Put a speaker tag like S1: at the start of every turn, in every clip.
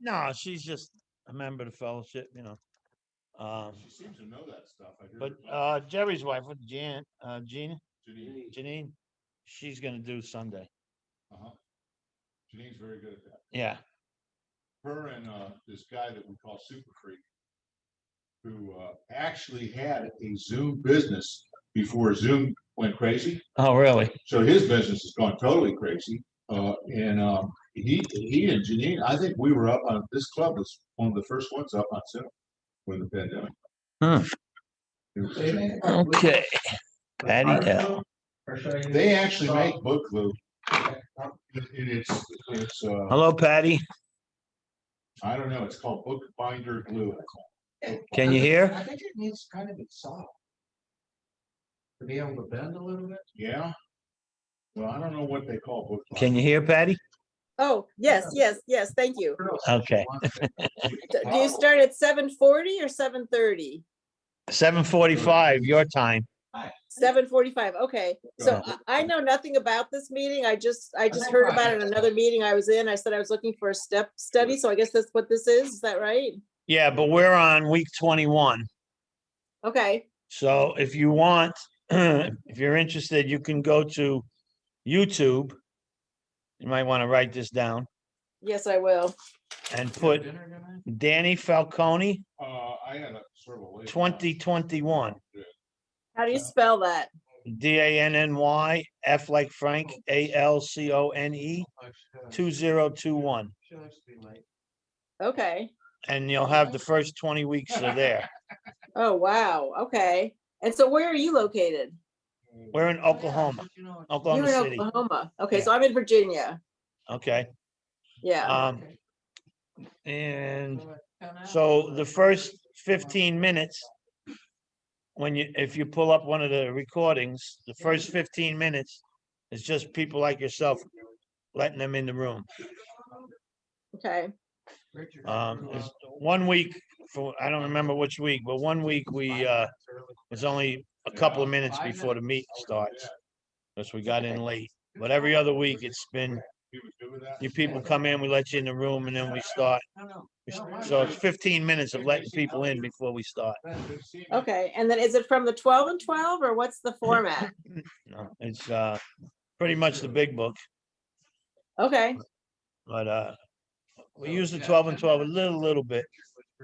S1: No, she's just a member of the fellowship,
S2: She seems to know that stuff. I hear
S1: But
S2: her talk.
S1: Jerry's wife, what Gina,
S2: Janine,
S1: Janine, she's gonna do Sunday.
S2: uh-huh. Janine's very good at that.
S1: Yeah.
S2: Her and this guy that we call Super Freak, who actually had a Zoom business before Zoom went crazy.
S1: Oh, really?
S2: So his business has gone totally crazy. And he and Janine, I think we were up on, this club was one of the first ones up on Zoom when the pandemic. It was-
S1: Okay. Patty L.
S2: They actually make book glue. And it's
S1: Hello, Patty.
S2: I don't know, it's called book binder glue.
S1: Can you hear?
S3: I think it needs kind of be soft. To be able to bend a little bit.
S2: Yeah. Well, I don't know what they call book.
S1: Can you hear, Patty?
S4: Oh, yes, thank you.
S1: Okay.
S4: Do you start at 7:40 or 7:30?
S1: 7:45, your time.
S4: 7:45, okay. So I know nothing about this meeting. I just heard about it in another meeting I was in. I said I was looking for a step study, so I guess that's what this is. Is that right?
S1: Yeah, but we're on week 21.
S4: Okay,
S1: So if you want, if you're interested, you can go to YouTube. You might want to write this down
S4: yes, I will.
S1: and put Danny Falcone
S2: I had a sort of a late.
S1: 2021.
S4: How do you spell that?
S1: DANNY F like Frank ALCONE 2021.
S3: She likes to be late.
S4: Okay.
S1: And you'll have the first 20 weeks are there.
S4: Oh, wow. Okay. And so where are you located?
S1: We're in Oklahoma, Oklahoma
S4: You're in
S1: City.
S4: Oklahoma. Okay, so I'm in Virginia.
S1: Okay.
S4: Yeah.
S1: And so the first 15 minutes, if you pull up one of the recordings, the first 15 minutes is just people like yourself letting them in the room.
S4: Okay.
S1: There's 1 week I don't remember which week, but 1 week we was only a couple of minutes before the meeting starts. Because we got in late. But every other week it's been, you people come in, we let you in the room and then we start. So it's 15 minutes of letting people in before we start.
S4: Okay. And then is it from the 12 and 12 or what's the format?
S1: No, it's pretty much the big book,
S4: Okay.
S1: but we use the 12 and 12 a little bit.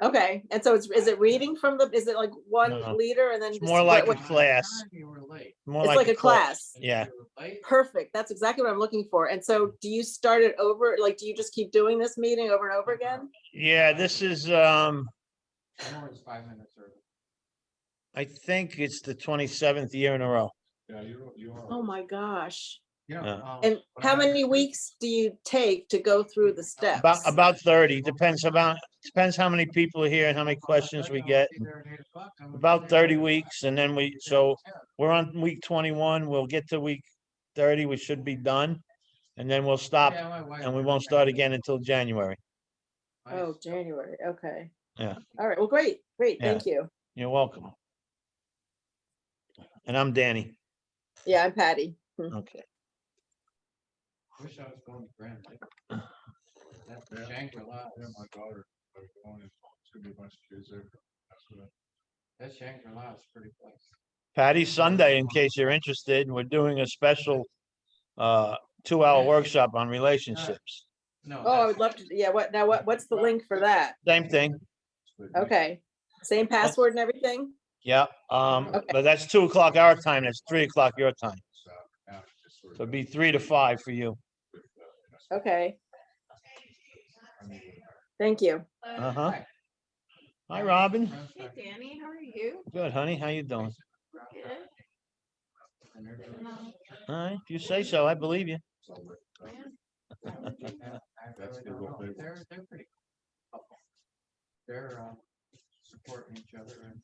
S4: Okay. And so is it reading from is it like one
S1: No.
S4: leader and then
S1: It's
S4: just
S1: more like a
S4: what-
S1: class.
S3: You were late.
S1: More
S4: it's like a class.
S1: Yeah.
S3: You were late.
S4: Perfect. That's exactly what I'm looking for. And so do you start it over? Like, do you just keep doing this meeting over and over again?
S1: Yeah, this is
S3: I'm always 5 minutes early.
S1: I think it's the 27th year in a row.
S2: Yeah, you are.
S4: Oh my gosh.
S1: Yeah.
S4: And how many weeks do you take to go through the steps?
S1: About 30, depends how many people are here and how many questions we get. About 30 weeks and then so we're on week 21, we'll get to week 30, we should be done. And then we'll stop and we won't start again until January.
S4: Oh, January. Okay.
S1: Yeah.
S4: All right. Well, great. Great.
S1: Yeah.
S4: Thank you.
S1: You're welcome. And I'm Danny.
S4: Yeah, I'm Patty.
S1: Okay.
S3: Wish I was going to Grand Lake. That's Shangri-La.
S2: Yeah, my daughter, it's gonna be a bunch of kids there. That's what
S3: That Shangri-La is a pretty place.
S1: Patty Sunday, in case you're interested, we're doing a special 2-hour workshop on relationships.
S3: No.
S4: Oh, I would love to. Yeah. What's the link for that?
S1: Same thing.
S4: Okay. Same password and everything?
S1: Yeah. But that's 2 o'clock our time. That's 3 o'clock your time. So it'd be 3 to 5 for you.
S4: Okay. Thank you.
S1: Uh-huh. Hi, Robin.
S5: Hey, Danny, how are you?
S1: Good, honey. How you doing?
S5: Good.
S1: All right. If you say so, I believe you.
S2: That's good, what they-
S3: They're pretty couple. They're supporting each other and.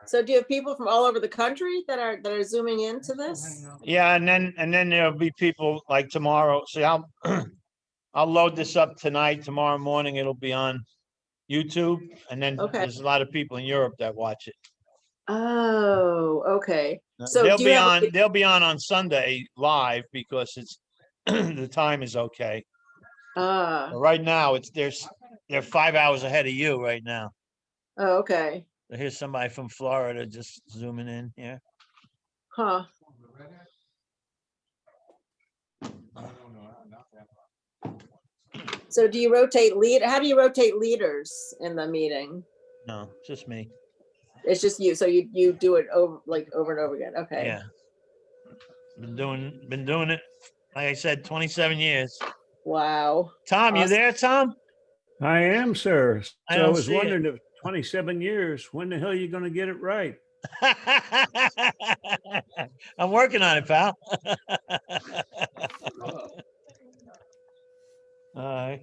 S4: So do you have people from all over the country that are zooming into this?
S1: Yeah, and then there'll be people like tomorrow. See, I'll load this up tonight. Tomorrow morning, it'll be on YouTube. And then
S4: Okay.
S1: there's a lot of people in Europe that watch it.
S4: Oh, okay. So
S1: They'll
S4: do you
S1: be
S4: have
S1: on, they'll be on Sunday live because it's, the time is okay. But right now, they're 5 hours ahead of you right now.
S4: Oh, okay.
S1: Here's somebody from Florida just zooming in here.
S4: Huh. So do you rotate how do you rotate leaders in the meeting?
S1: No, just me.
S4: It's just you, so you do it over and over again, okay.
S1: Yeah. Been doing it, like I said, 27 years.
S4: Wow.
S1: Tom, you
S4: Awesome.
S1: there, Tom?
S6: I am, sir.
S1: I
S6: So I
S1: don't
S6: was
S1: see it.
S6: wondering if 27 years, when the hell are you going to get it right?
S1: I'm working on it, pal. All right.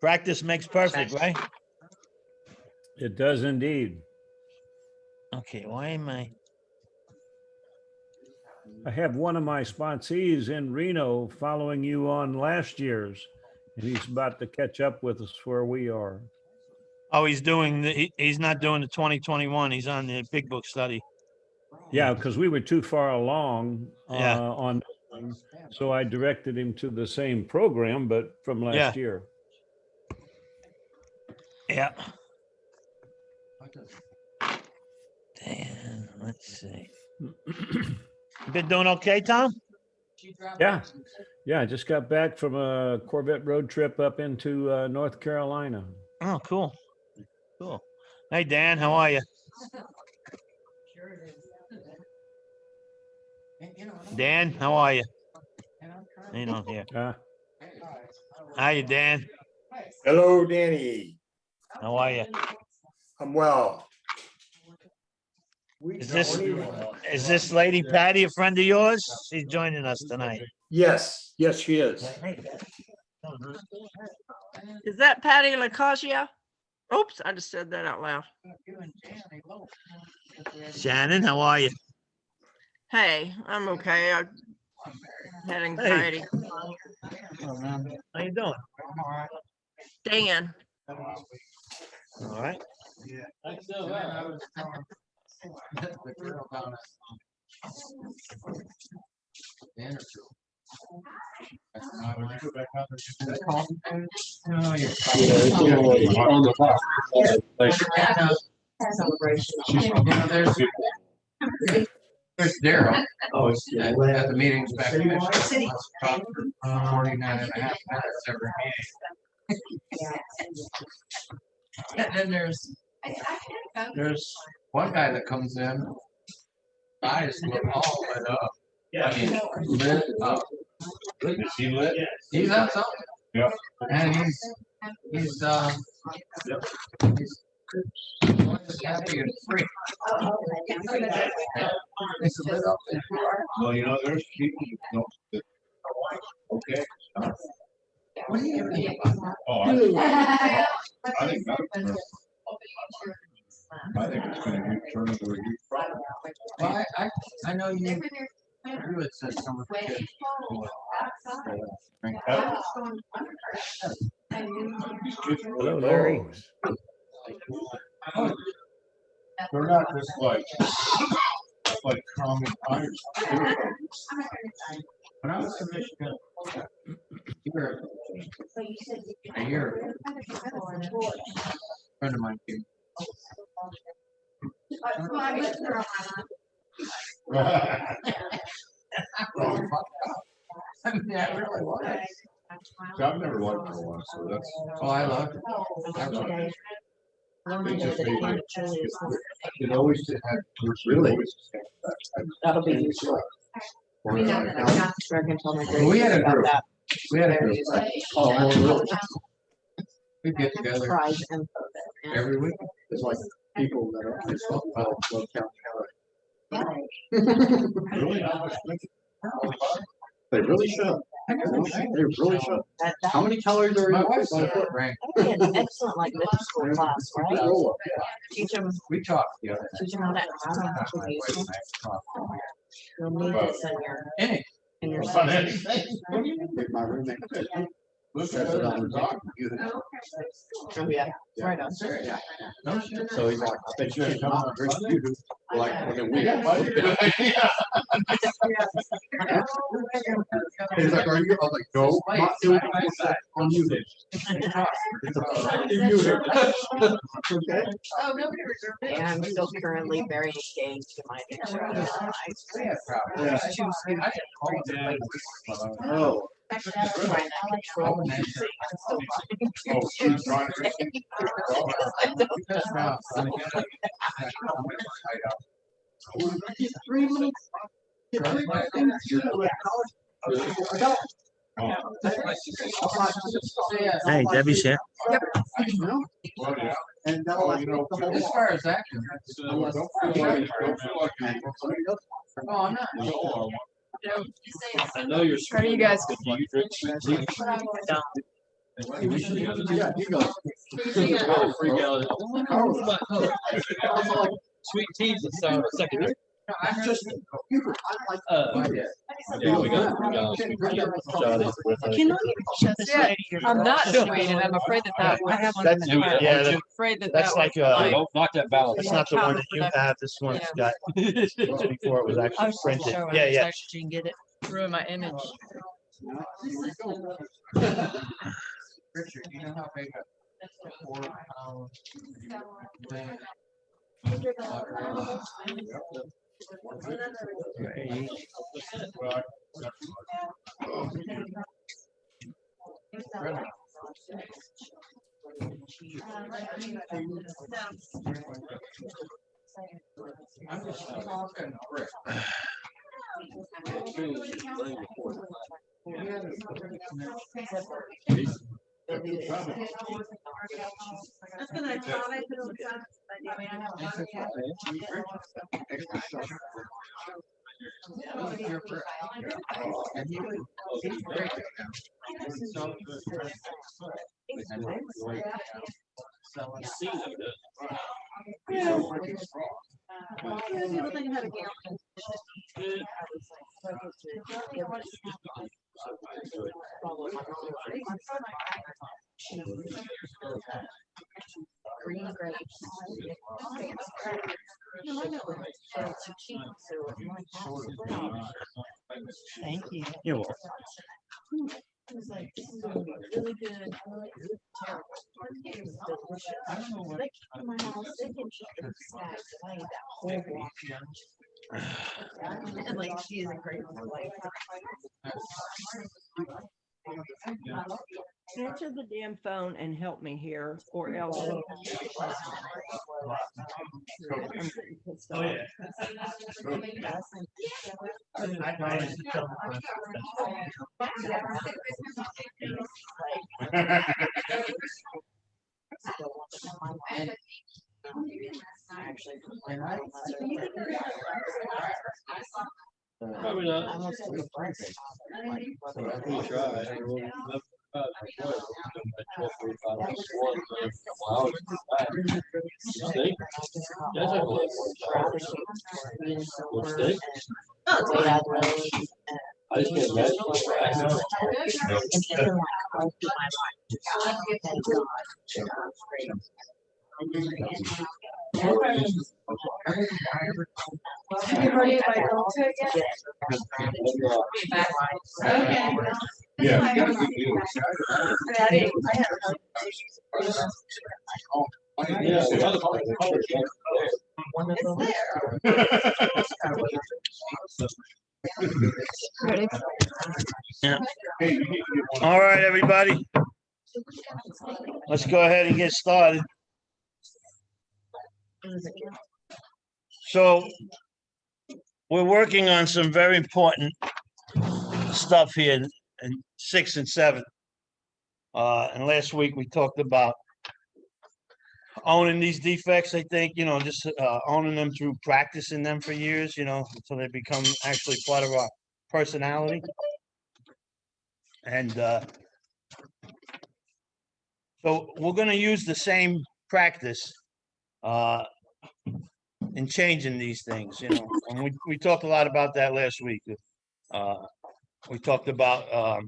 S1: Practice makes perfect, right?
S6: It does indeed.
S1: Okay, why am I?
S6: I have one of my sponsees in Reno following you on last year's, and he's about to catch up with us where we are.
S1: Oh, he's doing he's not doing the 2021. He's on the big book study.
S6: Yeah, because we were too far along
S1: Yeah.
S6: on, so I directed him to the same program, but from last year.
S1: Yeah. Damn, let's see. You been doing okay, Tom?
S6: Yeah. Yeah, I just got back from a Corvette road trip up into North Carolina.
S1: Oh, cool. Cool. Hey, Dan, how are you? Dan, how are you? You know, here. How you, Dan?
S7: Hello, Danny.
S1: How are you?
S7: I'm well.
S1: Is this lady Patty a friend of yours? She's joining us tonight.
S7: Yes, yes, she is.
S5: Is that Patty LaCasia? Oops, I just said that out loud.
S1: Shannon, how are you?
S5: Hey, I'm okay. I had anxiety.
S1: How you doing?
S5: Dan,
S1: All right.
S3: There's Daryl. Oh, at the meetings back in 49 and a half minutes every meeting. And then there's one guy that comes in, eyes look all lit up. I mean, lit up.
S2: Is he lit?
S3: He's on something.
S2: Yeah.
S3: And he's happy and free. It's lit up.
S2: Well, you know, there's people who don't. Okay.
S3: What do you mean?
S2: Oh, I think that's- I think it's gonna turn into a huge problem.
S3: Well, I know you had said some of the kids.
S2: These kids are really
S6: Hello, Larry.
S2: They're not just like common tires.
S3: When I was in Michigan, a year ago, friend of mine came. I mean, that really was.
S2: See, I've never liked marijuana, so that's.
S3: Oh, I loved it. I loved it.
S2: It just made me. It always had.
S7: Really?
S4: That'll be
S2: useful.
S3: We had a group. We had a group.
S7: Oh, really?
S3: We get together
S4: prize info there.
S3: every week.
S7: It's like people that are, it's not about Love County.
S2: Really?
S7: They really should. They really should. How many calories are
S3: My
S7: in
S3: wife
S7: one
S3: said,
S7: foot?
S3: Frank,
S4: An excellent like middle school class, right? Teach them,
S3: we talked the other
S4: teach them how to use them. You'll need this
S3: Any,
S4: in your.
S2: About anything.
S7: My roommate. Says it on the computer.
S4: Oh, yeah.
S7: Right
S4: on.
S3: No shit.
S7: So he's like, I bet you ain't coming on the computer. Like, within a week. He's like, are you? I was like, no, I'm not doing it. I'm muted. You're muted. Okay.
S4: Yeah, I'm still currently very engaged in my picture.
S7: Yeah. Oh.
S2: Oh, she's trying
S1: Hey, Debbie's here.
S7: And
S3: As far as that goes. Oh, I'm not.
S8: I know you're.
S4: How are you guys?
S8: Do you drink sweet tea?
S7: yeah, he goes.
S8: Oh, freak out. Sweet tea's the sound second.
S7: I'm just a computer. I like.
S8: Yeah, we got sweet tea. Johnny's birthday.
S5: Can you shut this
S4: Yeah,
S5: lady here?
S4: I'm not sweet, and I'm afraid that
S5: I have one.
S1: That's,
S8: Do it.
S1: yeah,
S8: Won't you?
S4: afraid that
S1: that's like,
S8: Don't knock that balance.
S1: that's not the one that you have. This one's got, this before it was actually printed. Yeah, yeah.
S5: She can get it.
S4: ruin my image.
S3: Richard, you know how big a 4-pound thing? I'm just talking brick.
S4: Green grapes.
S5: Thank you.
S1: You're welcome.
S4: It was like, this is gonna be really good. Terrible. It was delicious. I don't know what. They came to my house, they can eat the snacks, and I ate that whole block. And like, she is a great one, like.
S5: Answer the damn phone and help me here, or else. I'm getting pissed off.
S8: Probably not. We tried. Steak? That's a good steak. I just can't imagine.
S2: Yeah.
S8: Yeah.
S1: Yeah. All right, everybody. Let's go ahead and get started. So we're working on some very important stuff here in 6 and 7. And last week we talked about owning these defects, I think, just owning them through practicing them for years, so they become actually part of our personality. And so we're going to use the same practice in changing these things, and we talked a lot about that last week. We talked about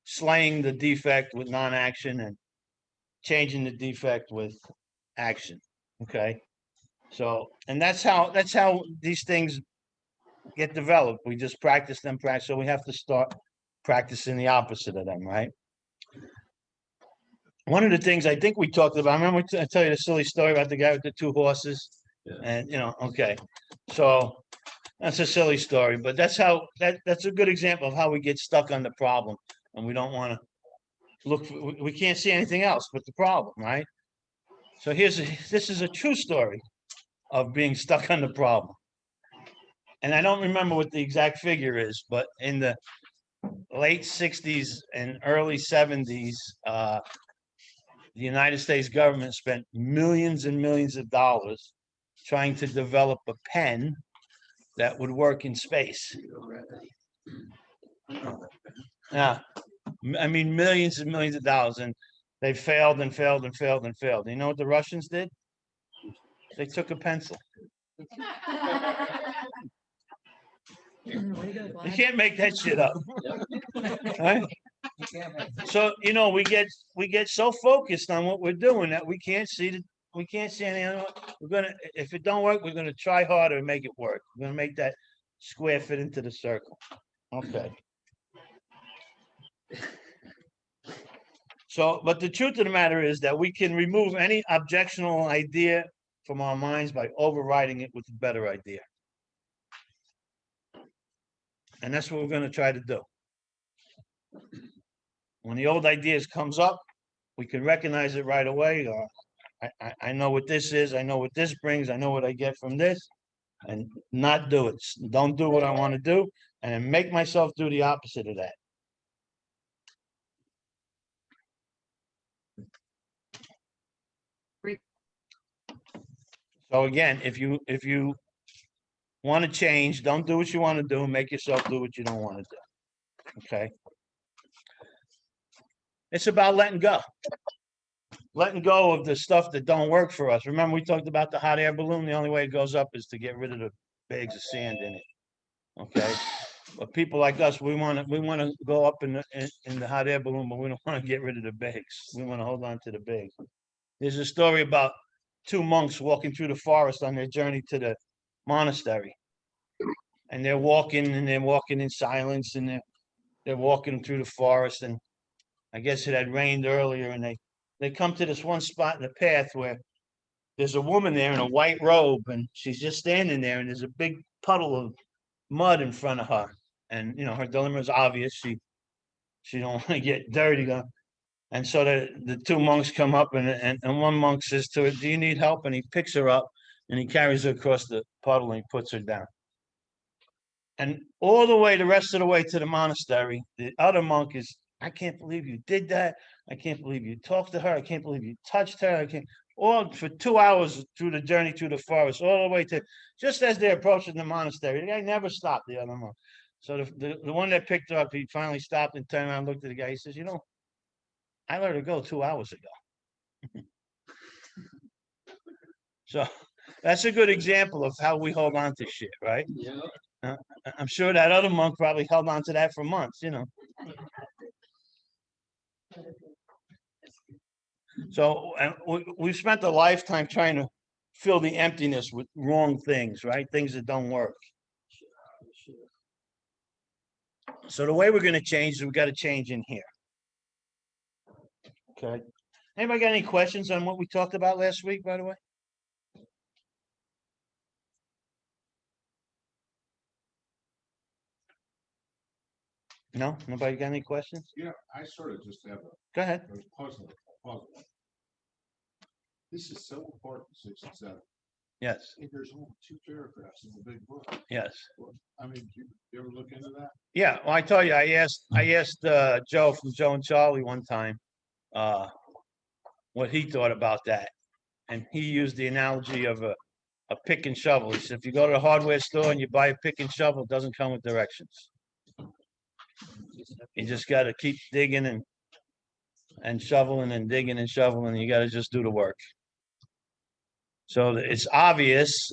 S1: slaying the defect with non-action and changing the defect with action, okay? So, and that's how these things get developed. We just practice them, so we have to start practicing the opposite of them, right? One of the things I think we talked about, I remember I tell you the silly story about the guy with the 2 horses.
S2: Yeah.
S1: And, okay, so that's a silly story, but that's a good example of how we get stuck on the problem and we don't want to look, we can't see anything else but the problem, right? So this is a true story of being stuck on the problem. And I don't remember what the exact figure is, but in the late 60s and early 70s, the United States government spent millions and millions of dollars trying to develop a pen that would work in space. Yeah, I mean, millions and millions of dollars, and they failed and failed and failed and failed. You know what the Russians did? They took a pencil. You can't make that shit up. Right? So, we get so focused on what we're doing that we can't see any other. If it don't work, we're gonna try harder to make it work. We're gonna make that square fit into the circle. Okay. So, but the truth of the matter is that we can remove any objectionable idea from our minds by overriding it with a better idea. And that's what we're going to try to do. When the old ideas comes up, we can recognize it right away. I know what this is. I know what this brings. I know what I get from this, and not do it. Don't do what I want to do, and then make myself do the opposite of that. So again, if you want to change, don't do what you want to do. Make yourself do what you don't want to do. Okay. It's about letting go. Letting go of the stuff that don't work for us. Remember, we talked about the hot air balloon. The only way it goes up is to get rid of the bags of sand in it. Okay. But people like us, we want to go up in the hot air balloon, but we don't want to get rid of the bags. We want to hold on to the bags. There's a story about 2 monks walking through the forest on their journey to the monastery. And they're walking in silence, and they're walking through the forest, and I guess it had rained earlier, and they come to this one spot in the path where there's a woman there in a white robe, and she's just standing there, and there's a big puddle of mud in front of her. And her dilemma is obvious. She don't want to get dirty. And so the 2 monks come up, and one monk says to her, "Do you need help?" And he picks her up and he carries her across the puddle and he puts her down. And all the rest of the way to the monastery, the other monk is, "I can't believe you did that. I can't believe you talked to her. I can't believe you touched her. All for 2 hours through the journey through the forest, all the way to just as they're approaching the monastery. The guy never stopped the other monk. So the one that picked her up, he finally stopped and turned around and looked at the guy. He says, "I let her go 2 hours ago." So that's a good example of how we hold on to shit, right? Yeah. I'm sure that other monk probably held on to that for months, So we've spent a lifetime trying to fill the emptiness with wrong things, right? Things that don't work. So the way we're going to change is we got to change in here. Okay. Anybody got any questions on what we talked about last week, by the way? No? Nobody got any questions?
S2: Yeah, I sort of just have
S1: Go ahead.
S2: a puzzle. This is so important, 6 and 7.
S1: Yes.
S2: There's only 2 paragraphs in the big book.
S1: Yes.
S2: I mean, you ever look into that?
S1: Yeah. Well, I tell you, I asked Joe from Joe and Charlie one time what he thought about that. And he used the analogy of a pick and shovel. He said, if you go to the hardware store and you buy a pick and shovel, it doesn't come with directions. You just got to keep digging and shoveling and digging and shoveling. You got to just do the work. So it's obvious,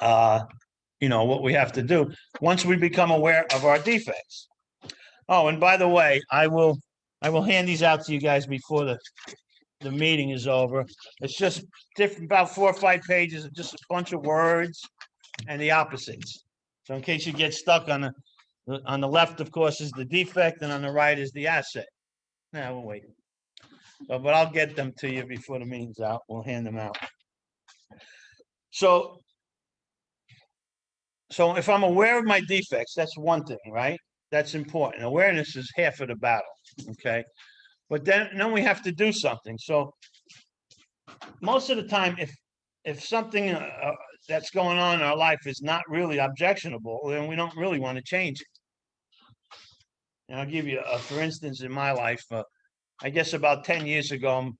S1: what we have to do once we become aware of our defects. Oh, and by the way, I will I will hand these out to you guys before the meeting is over. It's just different, about 4 or 5 pages of just a bunch of words and the opposites. So in case you get stuck on the left, of course, is the defect, and on the right is the asset. Now, we'll wait. But I'll get them to you before the meeting's out. We'll hand them out. So if I'm aware of my defects, that's one thing, right? That's important. Awareness is half of the battle, okay? But then we have to do something. So most of the time, if something that's going on in our life is not really objectionable, then we don't really want to change it. And I'll give you for instance, in my life, I guess about 10 years ago, I'm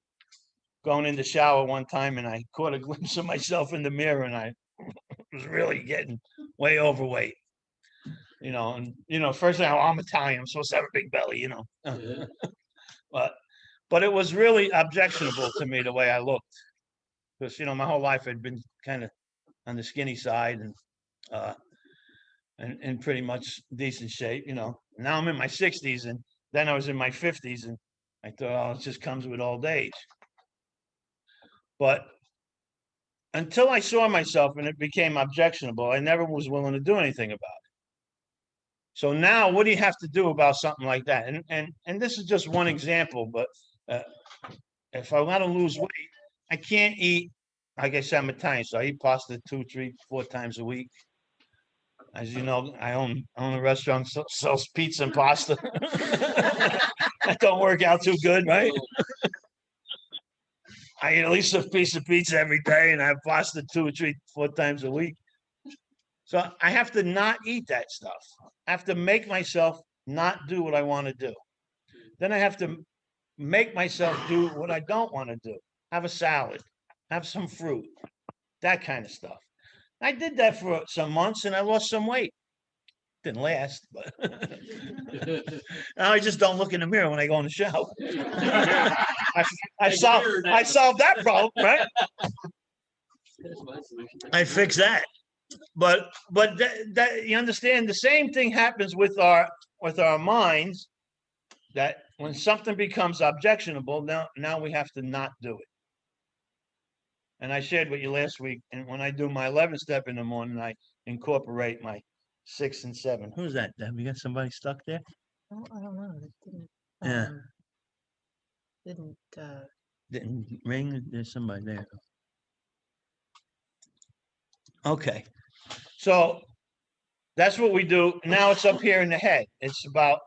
S1: going in the shower one time and I caught a glimpse of myself in the mirror, and I was really getting way overweight. And first thing, I'm Italian, I'm supposed to have a big belly, but it was really objectionable to me the way I looked, because my whole life I'd been kind of on the skinny side and in pretty much decent shape. Now I'm in my 60s, and then I was in my 50s, and I thought, oh, it just comes with old age. But until I saw myself and it became objectionable, I never was willing to do anything about it. So now, what do you have to do about something like that? And this is just one example, but if I want to lose weight, I can't eat. Like I said, I'm Italian, so I eat pasta 2, 3, 4 times a week. As you know, I own a restaurant that sells pizza and pasta. That don't work out too good, right? I eat at least a piece of pizza every day, and I have pasta 2 or 3, 4 times a week. So I have to not eat that stuff. I have to make myself not do what I want to do. Then I have to make myself do what I don't want to do. Have a salad, have some fruit, that kind of stuff. I did that for some months and I lost some weight. Didn't last, but now I just don't look in the mirror when I go in the shower. I solved that problem, right? I fixed that. But that you understand, the same thing happens with our minds, that when something becomes objectionable, now we have to not do it. And I shared with you last week, and when I do my 11th step in the morning, I incorporate my 6 and 7. Who's that, Deb? You got somebody stuck there?
S9: Oh, I don't know. It didn't.
S1: Yeah.
S9: Didn't.
S1: Didn't ring. There's somebody there. Okay. So that's what we do. Now it's up here in the head. It's about,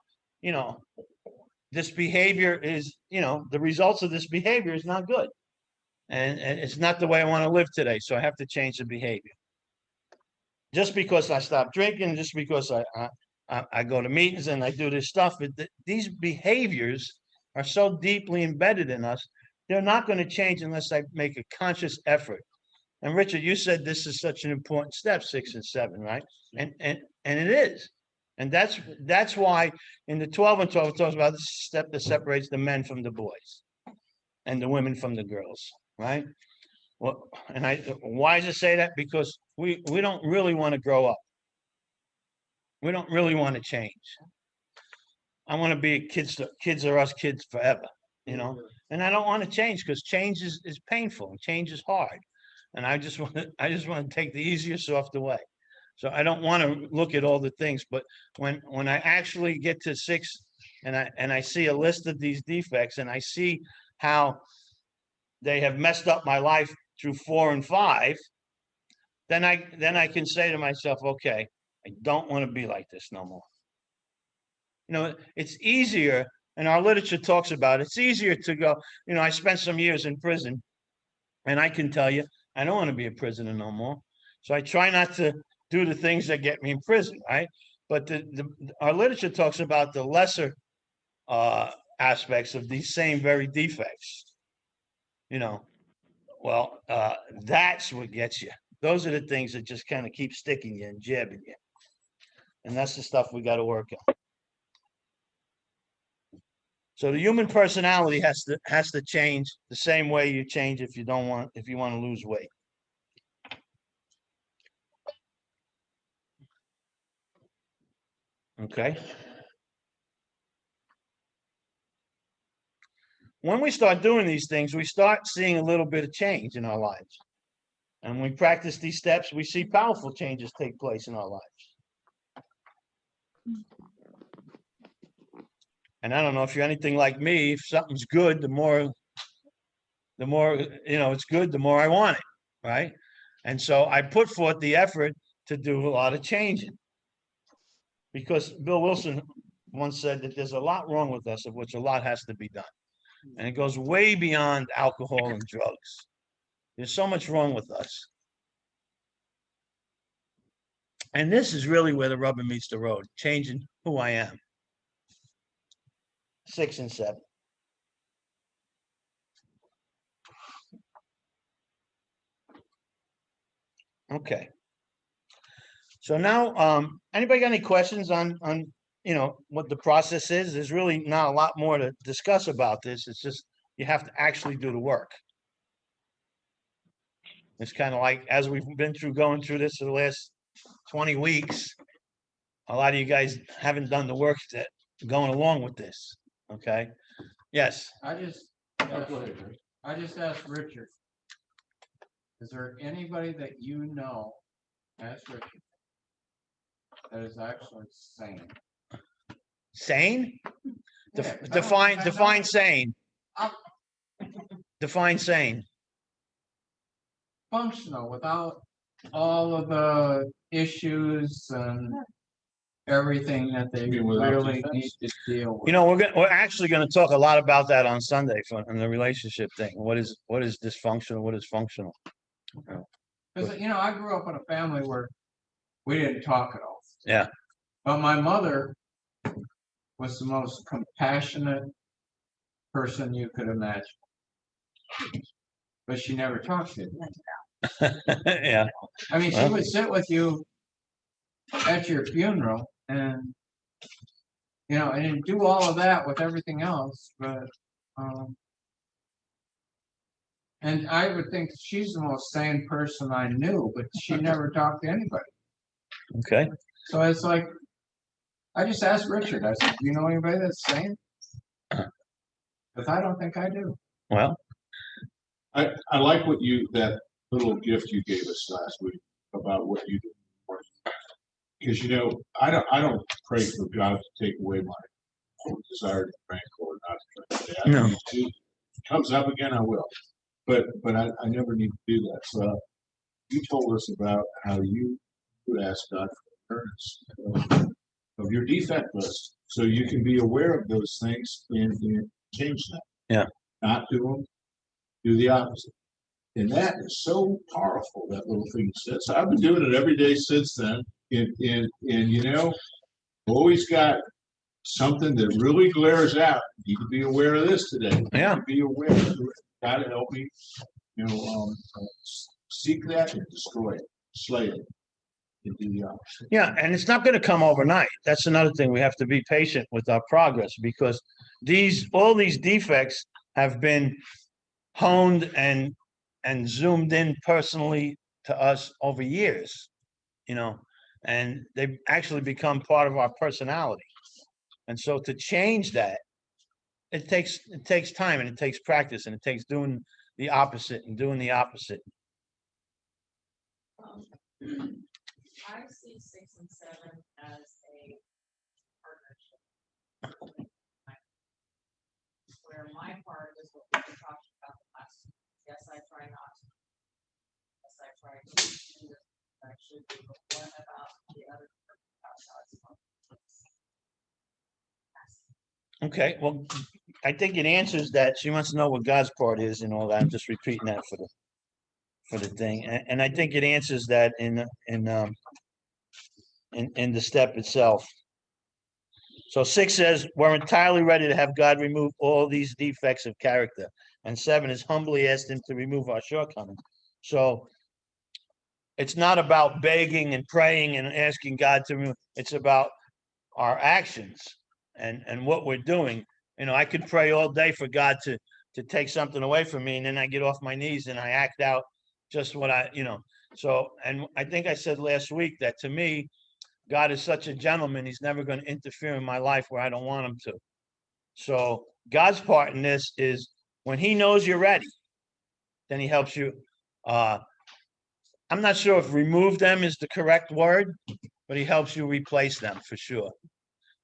S1: this behavior is, the results of this behavior is not good. And it's not the way I want to live today. So I have to change the behavior. Just because I stop drinking, just because I go to meetings and I do this stuff, but these behaviors are so deeply embedded in us, they're not going to change unless I make a conscious effort. And Richard, you said this is such an important step, 6 and 7, right? And it is. And that's why in the 12 and 12, it talks about the step that separates the men from the boys and the women from the girls, right? Well, why does it say that? Because we don't really want to grow up. We don't really want to change. I want to be kids are us kids forever, and I don't want to change because change is painful and change is hard. And I just want to take the easiest off the way. So I don't want to look at all the things, but when I actually get to 6 and I see a list of these defects and I see how they have messed up my life through 4 and 5, then I can say to myself, okay, I don't want to be like this no more. It's easier, and our literature talks about it's easier to go, I spent some years in prison, and I can tell you, I don't want to be a prisoner no more. So I try not to do the things that get me in prison, right? But our literature talks about the lesser aspects of these same very defects. Well, that's what gets you. Those are the things that just kind of keep sticking you and jabbing you. And that's the stuff we got to work on. So the human personality has to change the same way you change if you want to lose weight. Okay. when we start doing these things, we start seeing a little bit of change in our lives. And when we practice these steps, we see powerful changes take place in our lives. And I don't know if you're anything like me, if something's good, the more, it's good, the more I want it, right? And so I put forth the effort to do a lot of changing. Because Bill Wilson once said that there's a lot wrong with us, of which a lot has to be done. And it goes way beyond alcohol and drugs. There's so much wrong with us. And this is really where the rubber meets the road, changing who I am. 6 and 7. Okay. So now, anybody got any questions on what the process is? There's really not a lot more to discuss about this. It's just you have to actually do the work. It's kind of like, as we've been going through this for the last 20 weeks, a lot of you guys haven't done the work that going along with this. Okay. Yes.
S3: I just asked Richard, is there anybody that you know, ask Richard, that is actually sane?
S1: Sane?
S3: Yeah,
S1: Define sane. Define sane.
S3: Functional without all of the issues and everything that they
S2: You mean without
S3: really
S2: defense?
S3: need to deal with.
S1: We're actually going to talk a lot about that on Sunday in the relationship thing. What is dysfunctional? What is functional?
S3: Because I grew up in a family where we didn't talk at all.
S1: Yeah.
S3: But my mother was the most compassionate person you could imagine. But she never talked to you.
S1: Yeah.
S3: I mean, she
S1: Well.
S3: would sit with you at your funeral and and do all of that with everything else, but and I would think she's the most sane person I knew, but she never talked to anybody.
S1: Okay.
S3: So it's like, I just asked Richard, I said, do you know anybody that's sane? Because I don't think I do.
S1: Well.
S2: I like that little gift you gave us last week about what you do. Because I don't pray for God to take away my desire to drink or not to drink.
S1: No.
S2: If it comes up again, I will. But I never need to do that. So you told us about how you would ask God for forgiveness of your defect list, so you can be aware of those things and change them.
S1: Yeah.
S2: Not do them. Do the opposite. And that is so powerful, that little thing says. So I've been doing it every day since then. And always got something that really glares out. You need to be aware of this today.
S1: Yeah.
S2: Be aware of it. God to help me, seek that and destroy it, slay it, and do the opposite.
S1: Yeah, and it's not going to come overnight. That's another thing. We have to be patient with our progress, because all these defects have been honed and zoomed in personally to us over years, and they've actually become part of our personality. And so to change that, it takes time, and it takes practice, and it takes doing the opposite and doing the opposite.
S10: I see 6 and 7 as a partnership. Where my part is what we talked about last week. Yes, I try not to. Yes, I try to do this. I should do, but what about the other part?
S1: Okay, well, I think it answers that. She wants to know what God's part is and all that. I'm just repeating that for the thing, and I think it answers that in the step itself. So 6 says we're entirely ready to have God remove all these defects of character, and 7 is humbly asked Him to remove our shortcomings. So it's not about begging and praying and asking God to remove. It's about our actions and what we're doing. I could pray all day for God to take something away from me, and then I get off my knees and I act out just what so, and I think I said last week that to me, God is such a gentleman. He's never going to interfere in my life where I don't want him to. So God's part in this is when he knows you're ready, then he helps you. I'm not sure if remove them is the correct word, but he helps you replace them for sure.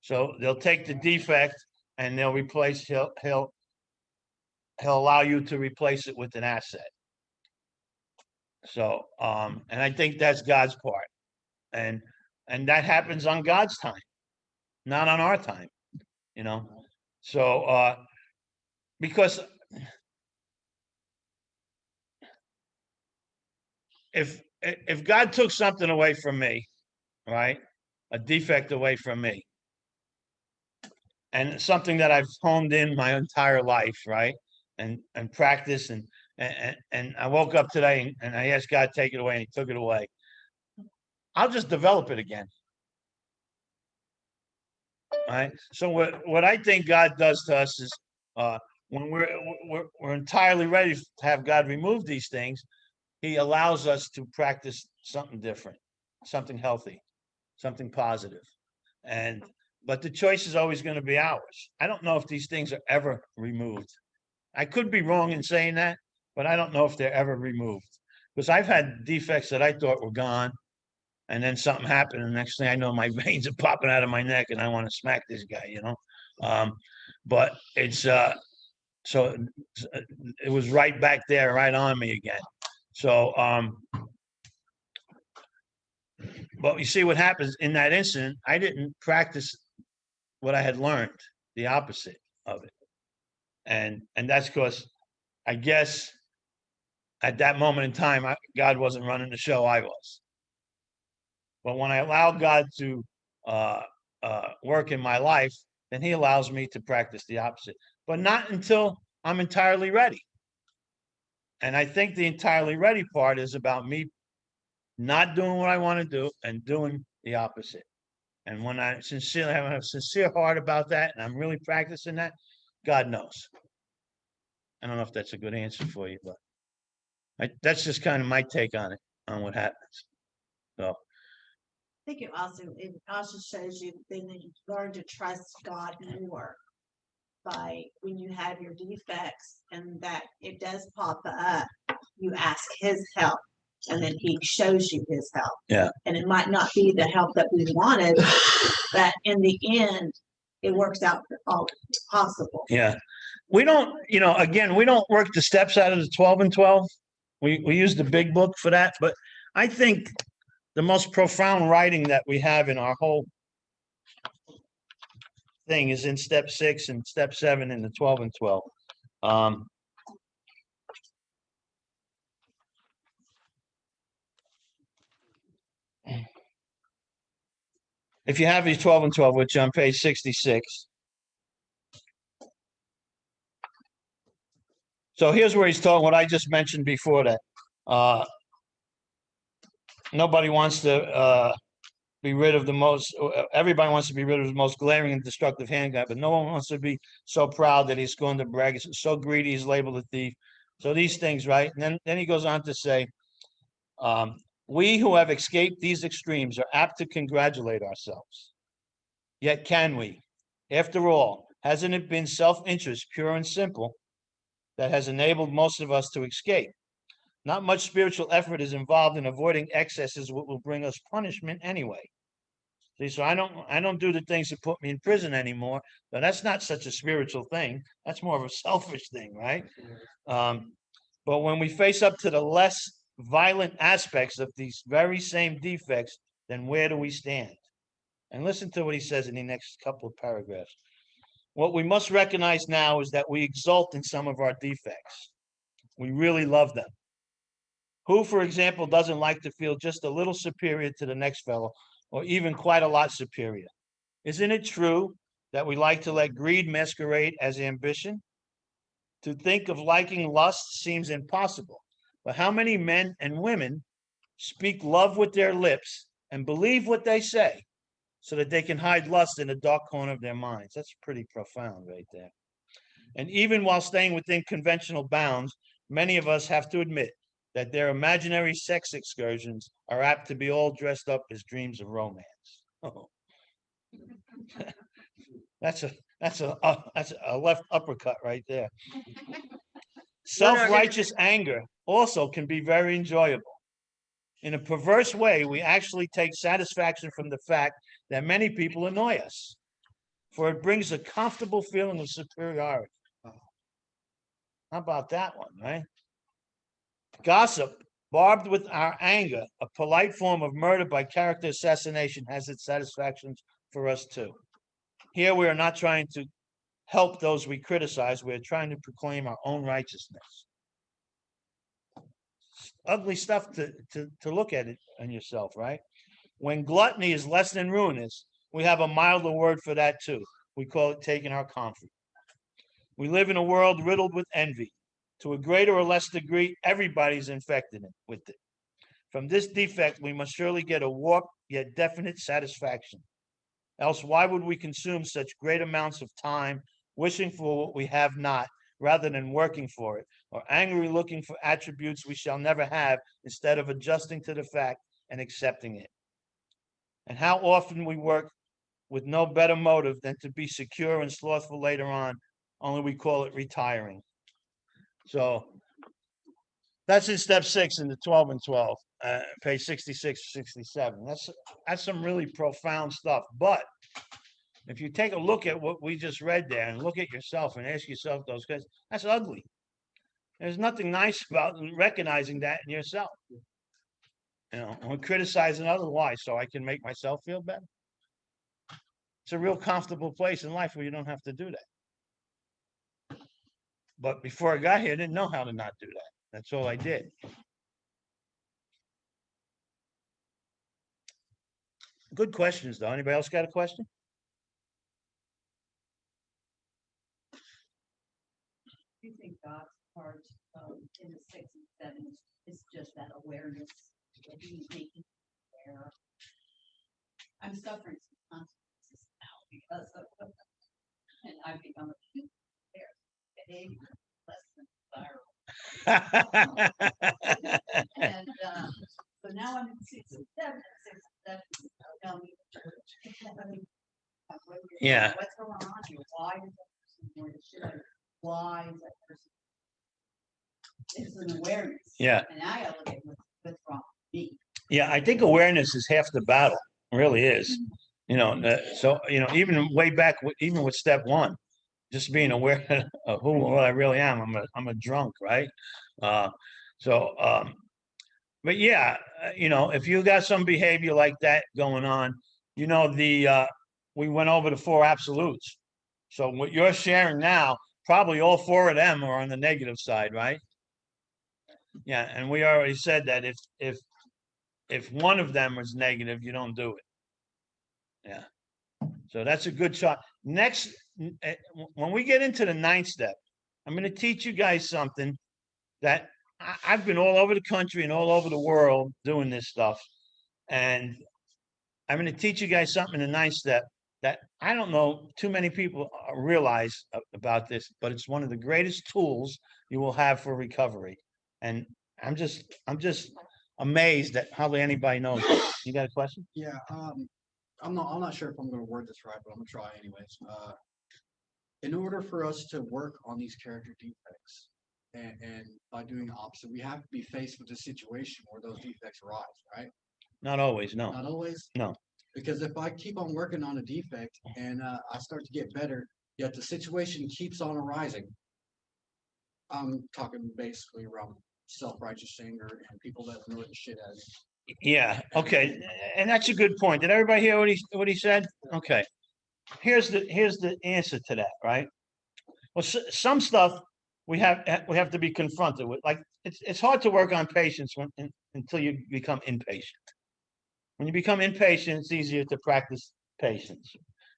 S1: So they'll take the defect and they'll replace, he'll allow you to replace it with an asset. So, and I think that's God's part. And that happens on God's time, not on our time, you know? So, because if God took something away from me, right? A defect away from me, and something that I've honed in my entire life, right? And practice and I woke up today and I asked God to take it away and he took it away. I'll just develop it again. Right. So what I think God does to us is when we're entirely ready to have God remove these things, he allows us to practice something different, something healthy, something positive. But the choice is always going to be ours. I don't know if these things are ever removed. I could be wrong in saying that, but I don't know if they're ever removed. Because I've had defects that I thought were gone, and then something happened, and the next thing I know, my veins are popping out of my neck, and I want to smack this guy, you know. But it's so it was right back there, right on me again. So, but you see what happens in that incident, I didn't practice what I had learned, the opposite of it. And that's because I guess at that moment in time, God wasn't running the show, I was. But when I allow God to work in my life, then he allows me to practice the opposite, but not until I'm entirely ready. And I think the entirely ready part is about me not doing what I want to do and doing the opposite. And when I sincerely have a sincere heart about that, and I'm really practicing that, God knows. I don't know if that's a good answer for you, but that's just kind of my take on it, on what happens. So
S10: I think it also shows you then that you learn to trust God more by when you have your defects and that it does pop up, you ask his help and then he shows you his help.
S1: Yeah.
S10: And it might not be the help that we wanted, but in the end, it works out all possible.
S1: yeah. We don't, again, we don't work the steps out of the 12 and 12. We use the big book for that, but I think the most profound writing that we have in our whole thing is in step 6 and step 7 in the 12 and 12. If you have these 12 and 12, which on page 66. So here's where he's talking what I just mentioned before that. Nobody wants to be rid of the most, everybody wants to be rid of the most glaring and destructive handgun, but no one wants to be so proud that he's going to brag. He's so greedy, he's labeled a thief. So these things, right? And then he goes on to say, we who have escaped these extremes are apt to congratulate ourselves. Yet can we? After all, hasn't it been self-interest, pure and simple, that has enabled most of us to escape? Not much spiritual effort is involved in avoiding excesses what will bring us punishment anyway. See, so I don't do the things that put me in prison anymore. But that's not such a spiritual thing. That's more of a selfish thing, right? But when we face up to the less violent aspects of these very same defects, then where do we stand? And listen to what he says in the next couple of paragraphs. What we must recognize now is that we exult in some of our defects. We really love them. Who, for example, doesn't like to feel just a little superior to the next fellow, or even quite a lot superior? Isn't it true that we like to let greed masquerade as ambition? To think of liking lust seems impossible, but how many men and women speak love with their lips and believe what they say so that they can hide lust in a dark corner of their minds? That's pretty profound right there. And even while staying within conventional bounds, many of us have to admit that their imaginary sex excursions are apt to be all dressed up as dreams of romance. Oh. That's That's a left uppercut right there. Self-righteous anger also can be very enjoyable. In a perverse way, we actually take satisfaction from the fact that many people annoy us, for it brings a comfortable feeling of superiority. How about that one, right? Gossip, barbed with our anger, a polite form of murder by character assassination, has its satisfactions for us too. Here we are not trying to help those we criticize. We're trying to proclaim our own righteousness. Ugly stuff to look at it on yourself, right? When gluttony is less than ruinous, we have a milder word for that too. We call it taking our comfort. We live in a world riddled with envy. To a greater or less degree, everybody's infected with it. From this defect, we must surely get a warped yet definite satisfaction. Else, why would we consume such great amounts of time wishing for what we have not, rather than working for it, or angrily looking for attributes we shall never have, instead of adjusting to the fact and accepting it? And how often we work with no better motive than to be secure and slothful later on, only we call it retiring. So that's in step 6 in the 12 and 12, page 66, 67. That's some really profound stuff. But if you take a look at what we just read there and look at yourself and ask yourself those questions, that's ugly. There's nothing nice about recognizing that in yourself. You know, and criticizing others. Why? So I can make myself feel better. It's a real comfortable place in life where you don't have to do that. But before I got here, I didn't know how to not do that. That's all I did. Good questions, though. Anybody else got a question?
S11: Do you think God's part in the 6 and 7 is just that awareness that He's making aware? I'm suffering some consequences now because of and I've become a huge behavior less than desirable. And so now I'm in 6 and 7. 6 and 7 tell me the church.
S1: Yeah.
S11: What's going on here? Why is that person doing shit? Why is that person? It's an awareness.
S1: Yeah.
S11: And I gotta look at what's wrong with me.
S1: Yeah, I think awareness is half the battle. It really is. You know, so you know, even way back, even with step 1, just being aware of what I really am. I'm a drunk, right? But yeah, you know, if you got some behavior like that going on, you know, we went over the 4 absolutes. So what you're sharing now, probably all 4 of them are on the negative side, right? Yeah, and we already said that if one of them is negative, you don't do it. Yeah. So that's a good shot. Next, when we get into the 9th step, I'm going to teach you guys something that I've been all over the country and all over the world doing this stuff. And I'm going to teach you guys something in the 9th step that I don't know too many people realize about this, but it's one of the greatest tools you will have for recovery. And I'm just amazed that hardly anybody knows. You got a question?
S7: Yeah, I'm not sure if I'm gonna word this right, but I'm gonna try anyways. In order for us to work on these character defects and by doing the opposite, we have to be faced with a situation where those defects arise, right?
S1: Not always, no.
S7: Not always?
S1: No.
S7: Because if I keep on working on a defect and I start to get better, yet the situation keeps on arising, I'm talking basically around self-righteous anger and people that annoy the shit out of me.
S1: Yeah, okay. And that's a good point. Did everybody hear what he said? Okay. Here's the answer to that, right? Well, some stuff we have to be confronted with. Like it's hard to work on patience until you become impatient. When you become impatient, it's easier to practice patience.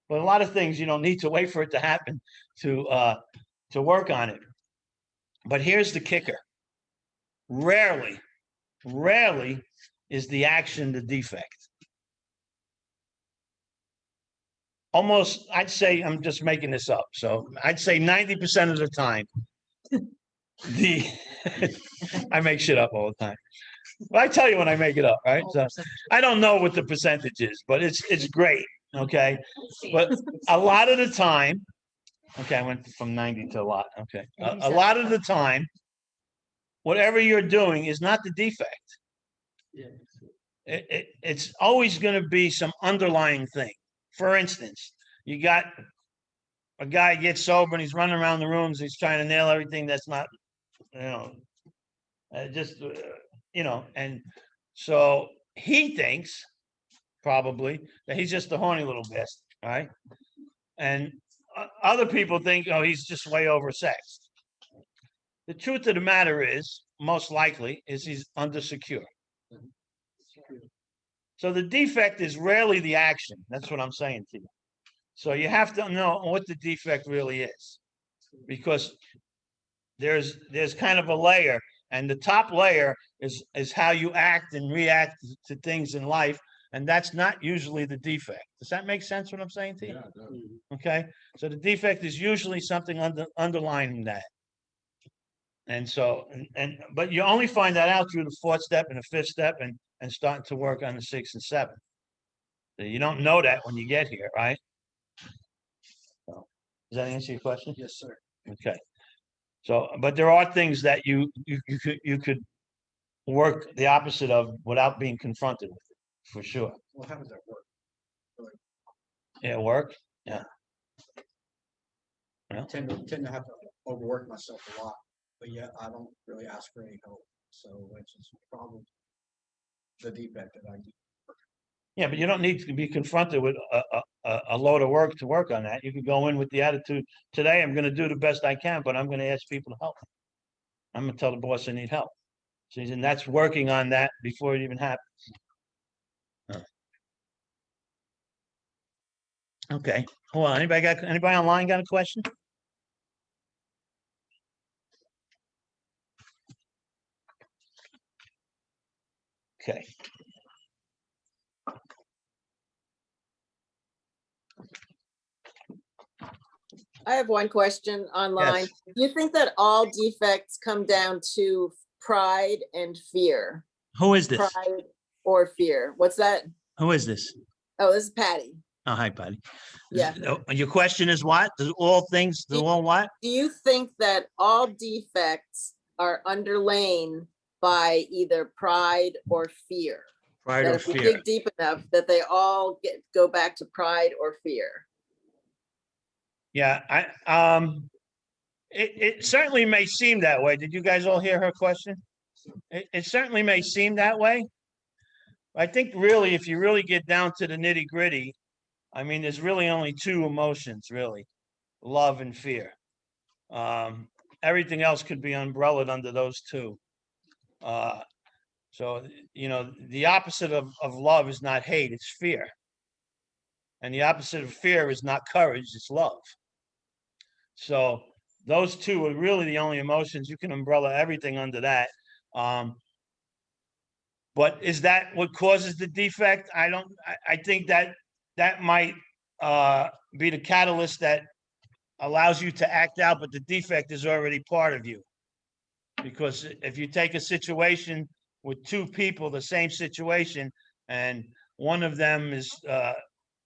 S1: But a lot of things you don't need to wait for it to happen to work on it. But here's the kicker. Rarely is the action the defect. Almost, I'd say, I'm just making this up. So I'd say 90% of the time, I make shit up all the time. But I tell you when I make it up, right? So I don't know what the percentage is, but it's great. Okay. But a lot of the time, Okay, I went from 90 to a lot. Okay. A
S9: 87.
S1: lot of the time, whatever you're doing is not the defect. It's always going to be some underlying thing. For instance, you got a guy gets sober and he's running around the rooms. He's trying to nail everything that's not, and so he thinks probably that he's just a horny little bastard, right? And other people think, oh, he's just way oversexed. The truth of the matter is, most likely, is he's undersecure. So the defect is rarely the action. That's what I'm saying to you. So you have to know what the defect really is, because there's kind of a layer, and the top layer is how you act and react to things in life, and that's not usually the defect. Does that make sense what I'm saying to you?
S2: Yeah, it does.
S1: Okay, so the defect is usually something underlying that. And so, but you only find that out through the fourth step and the fifth step and starting to work on the sixth and seventh. You don't know that when you get here, right? So, does that answer your question?
S7: Yes, sir.
S1: Okay. So, but there are things that you could work the opposite of without being confronted with it, for sure.
S7: Well, how does that work?
S1: Yeah, work. Yeah.
S7: I tend to have to overwork myself a lot, but yet I don't really ask for any help. So which is probably the defect that I do.
S1: Yeah, but you don't need to be confronted with a load of work to work on that. You could go in with the attitude, today I'm going to do the best I can, but I'm going to ask people to help me. I'm going to tell the boss I need help. So, and that's working on that before it even happens. Okay. Hold on. Anybody online got a question? Okay.
S4: I have one question online.
S1: Yes.
S4: Do you think that all defects come down to pride and fear?
S1: Who is this?
S4: Pride or fear? What's that?
S1: Who is this?
S4: Oh, this is Patty.
S1: Oh, hi, buddy.
S4: Yeah.
S1: Your question is what? Do all what?
S4: Do you think that all defects are underlain by either pride or fear?
S1: Pride
S4: That
S1: or
S4: if we
S1: fear?
S4: dig deep enough, that they all go back to pride or fear?
S1: Yeah, it certainly may seem that way. Did you guys all hear her question? It certainly may seem that way. I think really, if you really get down to the nitty gritty, I mean, there's really only two emotions, really, love and fear. Everything else could be umbrellaed under those two. So, the opposite of love is not hate, it's fear. And the opposite of fear is not courage, it's love. So those two are really the only emotions. You can umbrella everything under that. But is that what causes the defect? I think that might be the catalyst that allows you to act out, but the defect is already part of you. Because if you take a situation with two people, the same situation, and one of them is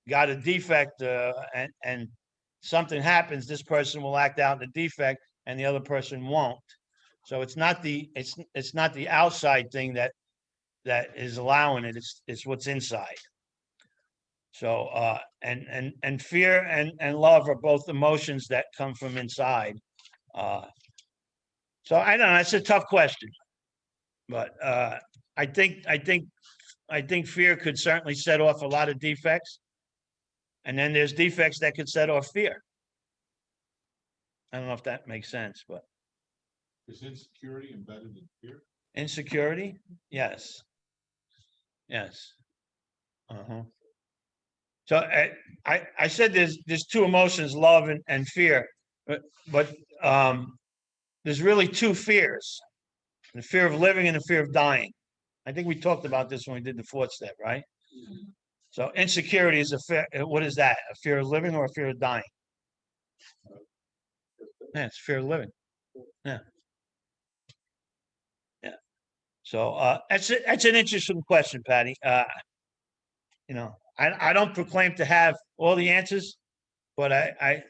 S1: got a defect and something happens, this person will act out the defect and the other person won't. So it's not the outside thing that is allowing it, it's what's inside. So and fear and love are both emotions that come from inside. So I don't know, it's a tough question. But I think fear could certainly set off a lot of defects. And then there's defects that could set off fear. I don't know if that makes sense, but.
S2: Is insecurity embedded in fear?
S1: Insecurity? Yes. Yes. Uh-huh. So I said there's two emotions, love and fear, but there's really two fears. The fear of living and the fear of dying. I think we talked about this when we did the fourth step, right? So insecurity is a fear. What is that? A fear of living or a fear of dying? Yeah, it's fear of living. Yeah. Yeah. So that's an interesting question, Patty. I don't proclaim to have all the answers, but I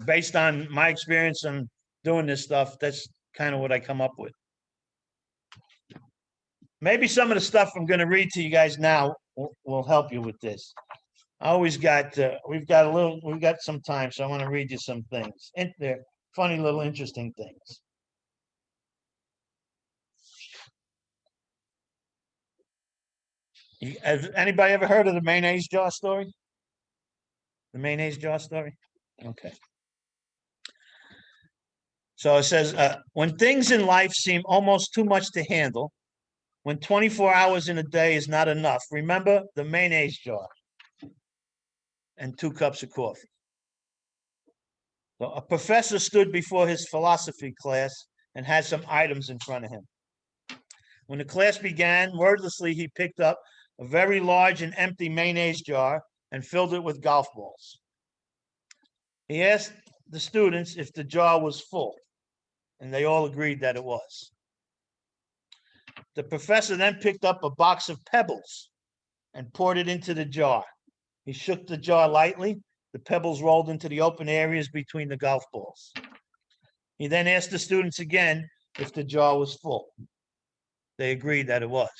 S1: based on my experience on doing this stuff, that's kind of what I come up with. Maybe some of the stuff I'm going to read to you guys now will help you with this. I always got, we've got some time, so I want to read you some things. And they're funny little interesting things. Has anybody ever heard of the mayonnaise jar story? The mayonnaise jar story? Okay. So it says, when things in life seem almost too much to handle, when 24 hours in a day is not enough, remember the mayonnaise jar and 2 cups of coffee. So a professor stood before his philosophy class and had some items in front of him. When the class began, wordlessly, he picked up a very large and empty mayonnaise jar and filled it with golf balls. He asked the students if the jar was full, and they all agreed that it was. The professor then picked up a box of pebbles and poured it into the jar. He shook the jar lightly. The pebbles rolled into the open areas between the golf balls. He then asked the students again if the jar was full. They agreed that it was.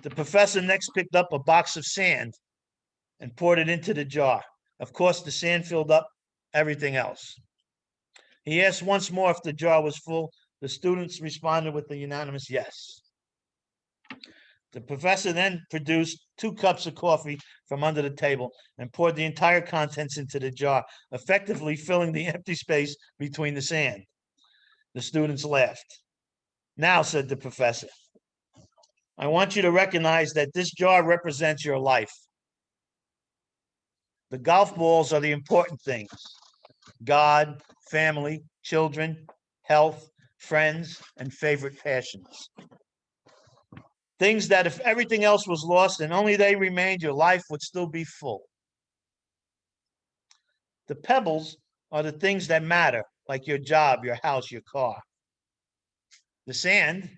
S1: The professor next picked up a box of sand and poured it into the jar. Of course, the sand filled up everything else. He asked once more if the jar was full. The students responded with a unanimous yes. The professor then produced 2 cups of coffee from under the table and poured the entire contents into the jar, effectively filling the empty space between the sand. The students laughed. Now, said the professor, I want you to recognize that this jar represents your life. The golf balls are the important things: God, family, children, health, friends, and favorite passions. Things that if everything else was lost and only they remained, your life would still be full. The pebbles are the things that matter, like your job, your house, your car. The sand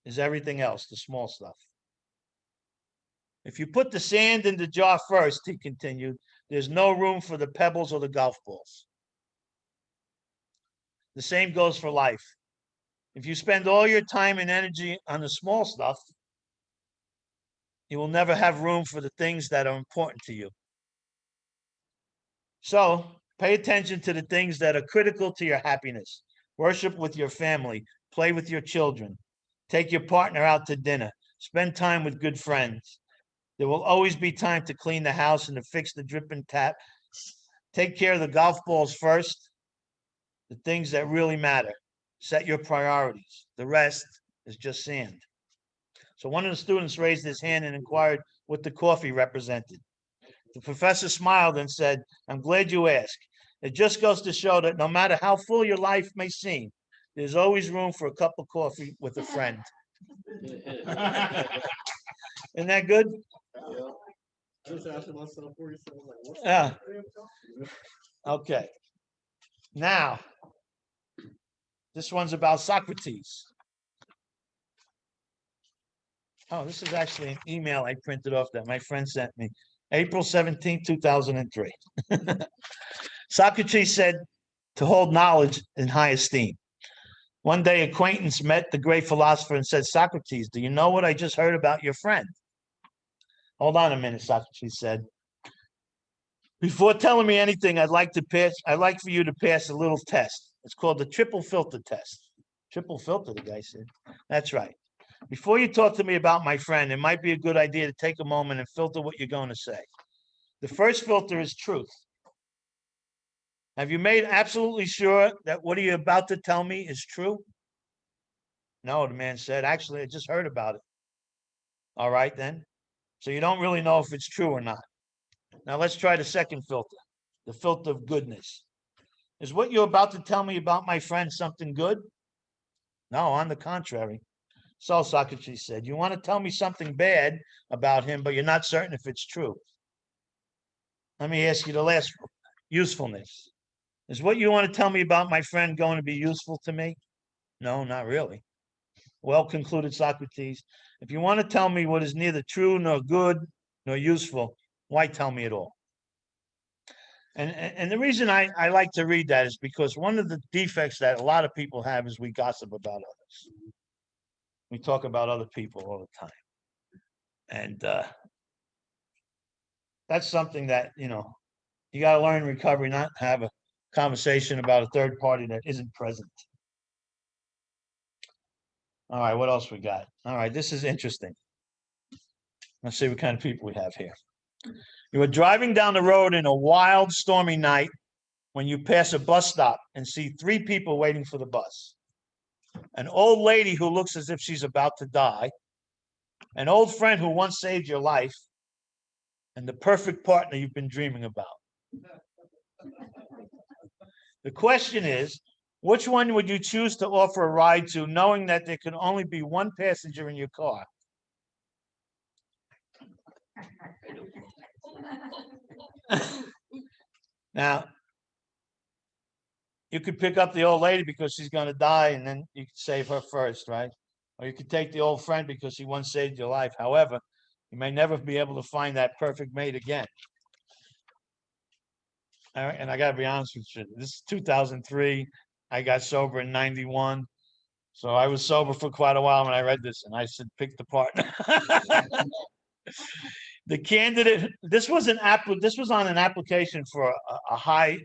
S1: is everything else, the small stuff. If you put the sand in the jar first, he continued, there's no room for the pebbles or the golf balls. The same goes for life. If you spend all your time and energy on the small stuff, you will never have room for the things that are important to you. So pay attention to the things that are critical to your happiness. Worship with your family, play with your children, take your partner out to dinner, spend time with good friends. There will always be time to clean the house and to fix the dripping tap. Take care of the golf balls first, the things that really matter. Set your priorities. The rest is just sand. So one of the students raised his hand and inquired what the coffee represented. The professor smiled and said, I'm glad you asked. It just goes to show that no matter how full your life may seem, there's always room for a cup of coffee with a friend. Isn't that good?
S7: I was asking myself where you said, like, what's
S1: Yeah. Okay. Now, this one's about Socrates. Oh, this is actually an email I printed off that my friend sent me. April 17, 2003. Socrates said to hold knowledge in high esteem. One day, acquaintance met the great philosopher and said, Socrates, do you know what I just heard about your friend? Hold on a minute, Socrates said. Before telling me anything, I'd like for you to pass a little test. It's called the triple filter test. Triple filter, the guy said. That's right. Before you talk to me about my friend, it might be a good idea to take a moment and filter what you're going to say. The first filter is truth. Have you made absolutely sure that what you're about to tell me is true? No, the man said. Actually, I just heard about it. All right, then. So you don't really know if it's true or not. Now let's try the second filter, the filter of goodness. Is what you're about to tell me about my friend something good? No, on the contrary. So Socrates said, you want to tell me something bad about him, but you're not certain if it's true. Let me ask you the last, usefulness. Is what you want to tell me about my friend going to be useful to me? No, not really. Well, concluded Socrates, if you want to tell me what is neither true nor good nor useful, why tell me at all? And the reason I like to read that is because one of the defects that a lot of people have is we gossip about others. We talk about other people all the time. And that's something that, you got to learn in recovery, not have a conversation about a third party that isn't present. All right, what else we got? All right, this is interesting. Let's see what kind of people we have here. You are driving down the road in a wild, stormy night when you pass a bus stop and see 3 people waiting for the bus. An old lady who looks as if she's about to die, an old friend who once saved your life, and the perfect partner you've been dreaming about. The question is, which one would you choose to offer a ride to, knowing that there can only be one passenger in your car? Now, you could pick up the old lady because she's going to die, and then you could save her first, right? Or you could take the old friend because he once saved your life. However, you may never be able to find that perfect mate again. All right, and I got to be honest with you. This is 2003. I got sober in 91. So I was sober for quite a while when I read this, and I said, pick the partner. The candidate, this was on an application for a high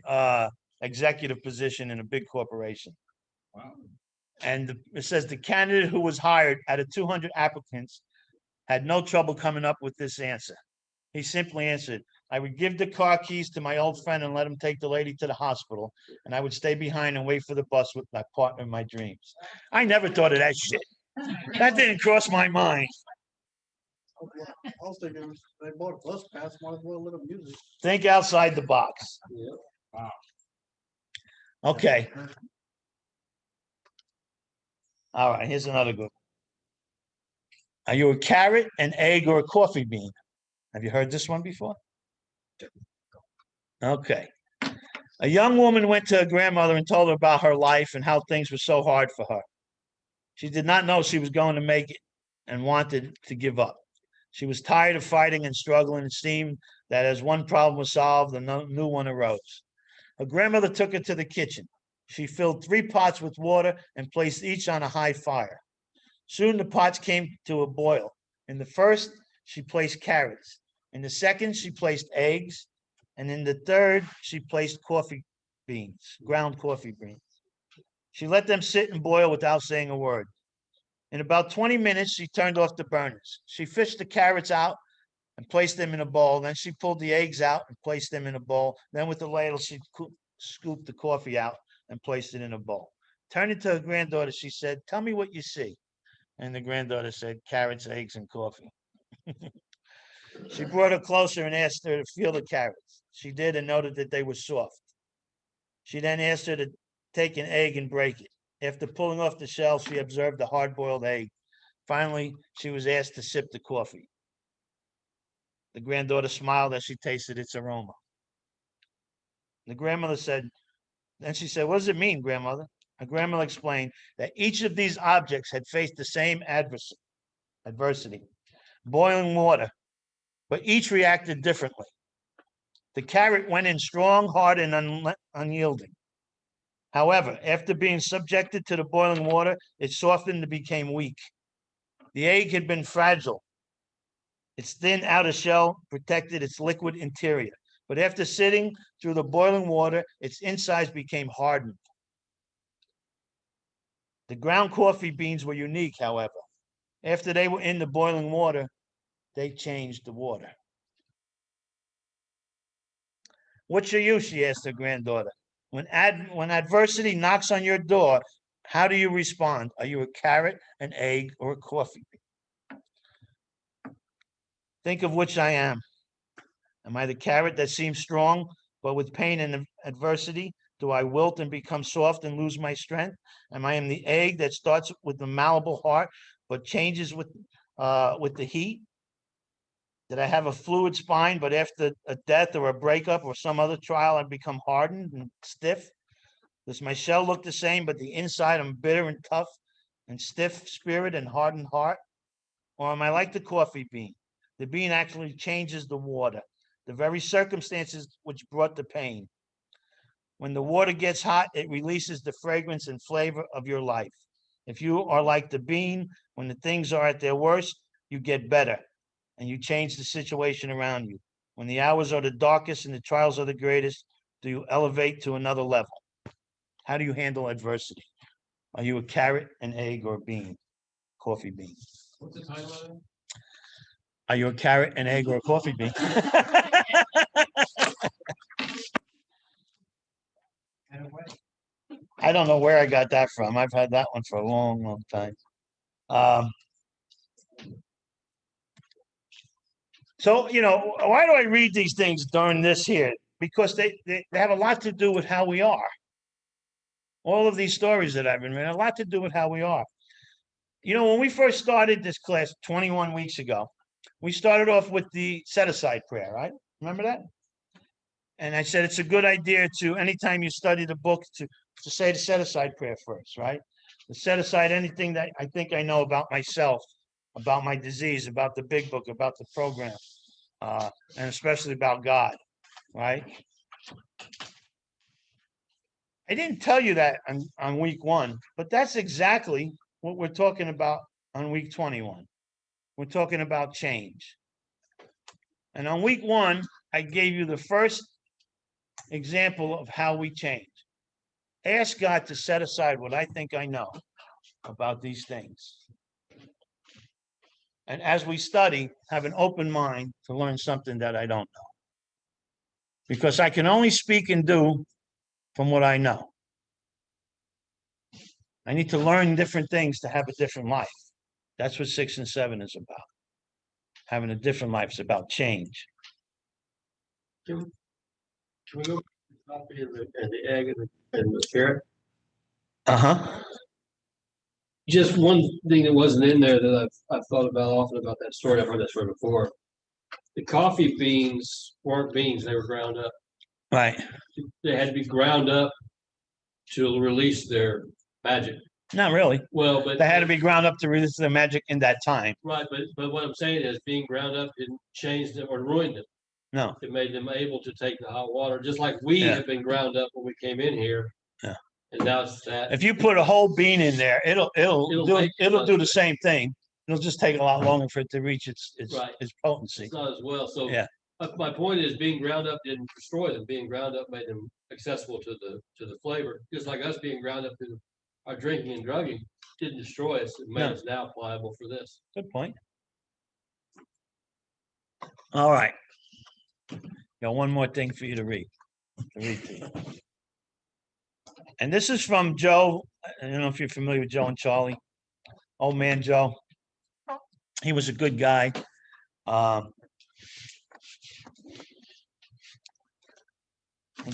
S1: executive position in a big corporation.
S2: Wow.
S1: And it says the candidate who was hired out of 200 applicants had no trouble coming up with this answer. He simply answered, I would give the car keys to my old friend and let him take the lady to the hospital, and I would stay behind and wait for the bus with my partner in my dreams. I never thought of that shit. That didn't cross my mind.
S7: I was thinking, they bought a bus pass, might as well let them use it.
S1: Think outside the box.
S2: Yeah. Wow.
S1: Okay. All right, here's another good one. Are you a carrot, an egg, or a coffee bean? Have you heard this one before? Okay. A young woman went to her grandmother and told her about her life and how things were so hard for her. She did not know she was going to make it and wanted to give up. She was tired of fighting and struggling. It seemed that as one problem was solved, a new one arose. Her grandmother took her to the kitchen. She filled 3 pots with water and placed each on a high fire. Soon the pots came to a boil. In the first, she placed carrots. In the second, she placed eggs. And in the third, she placed coffee beans, ground coffee beans. She let them sit and boil without saying a word. In about 20 minutes, she turned off the burners. She fished the carrots out and placed them in a bowl. Then she pulled the eggs out and placed them in a bowl. Then with the ladle, she scooped the coffee out and placed it in a bowl. Turning to her granddaughter, she said, tell me what you see. And the granddaughter said, carrots, eggs, and coffee. She brought her closer and asked her to feel the carrots. She did and noted that they were soft. She then asked her to take an egg and break it. After pulling off the shell, she observed a hard-boiled egg. Finally, she was asked to sip the coffee. The granddaughter smiled as she tasted its aroma. The grandmother said, then she said, what does it mean, grandmother? Her grandmother explained that each of these objects had faced the same adversity, boiling water, but each reacted differently. The carrot went in strong, hard, and unyielding. However, after being subjected to the boiling water, it softened and became weak. The egg had been fragile. Its thin outer shell protected its liquid interior. But after sitting through the boiling water, its insides became hardened. The ground coffee beans were unique, however. After they were in the boiling water, they changed the water. What's your use? She asked her granddaughter. When adversity knocks on your door, how do you respond? Are you a carrot, an egg, or a coffee bean? Think of which I am. Am I the carrot that seems strong, but with pain and adversity, do I wilt and become soft and lose my strength? Am I the egg that starts with a malleable heart, but changes with the heat? Did I have a fluid spine, but after a death or a breakup or some other trial, I become hardened and stiff? Does my shell look the same, but the inside I'm bitter and tough and stiff spirit and hardened heart? Or am I like the coffee bean? The bean actually changes the water. the very circumstances which brought the pain. When the water gets hot, it releases the fragrance and flavor of your life. If you are like the bean, when the things are at their worst, you get better and you change the situation around you. When the hours are the darkest and the trials are the greatest, do you elevate to another level? How do you handle adversity? Are you a carrot, an egg, or a bean? Coffee bean.
S8: What's the title of it?
S1: Are you a carrot, an egg, or a coffee bean? I don't know where I got that from. I've had that one for a long, long time. So, why do I read these things during this here? Because they have a lot to do with how we are. All of these stories that I've been reading have a lot to do with how we are. When we first started this class 21 weeks ago, we started off with the set-aside prayer, right? Remember that? And I said it's a good idea to, anytime you study the book, to say the set-aside prayer first, right? To set aside anything that I think I know about myself, about my disease, about the big book, about the program, and especially about God, right? I didn't tell you that on week 1, but that's exactly what we're talking about on week 21. We're talking about change. And on week 1, I gave you the first example of how we change. Ask God to set aside what I think I know about these things. And as we study, have an open mind to learn something that I don't know. Because I can only speak and do from what I know. I need to learn different things to have a different life. That's what 6 and 7 is about. Having a different life is about change.
S8: Can we go to the coffee and the egg and the carrot?
S1: Uh-huh.
S8: Just one thing that wasn't in there that I've thought about often about that story. I've heard that story before. The coffee beans weren't beans; they were ground up.
S1: Right.
S8: They had to be ground up to release their magic.
S1: Not really.
S8: Well, but
S1: they had to be ground up to release their magic in that time.
S8: Right, but what I'm saying is being ground up didn't change them or ruin them.
S1: No.
S8: It made them able to take the hot water, just like we have been ground up when we came in here.
S1: Yeah.
S8: And now it's that.
S1: If you put a whole bean in there, it'll do the same thing. It'll just take a lot longer for it to reach its potency.
S8: It's not as well. So
S1: yeah.
S8: My point is being ground up didn't destroy them. Being ground up made them accessible to the flavor. Just like us being ground up to our drinking and drugging didn't destroy us. It made us now pliable for this.
S1: Good point. All right. Got one more thing for you to read. To you. And this is from Joe. I don't know if you're familiar with Joe and Charlie. Old man Joe. He was a good guy. I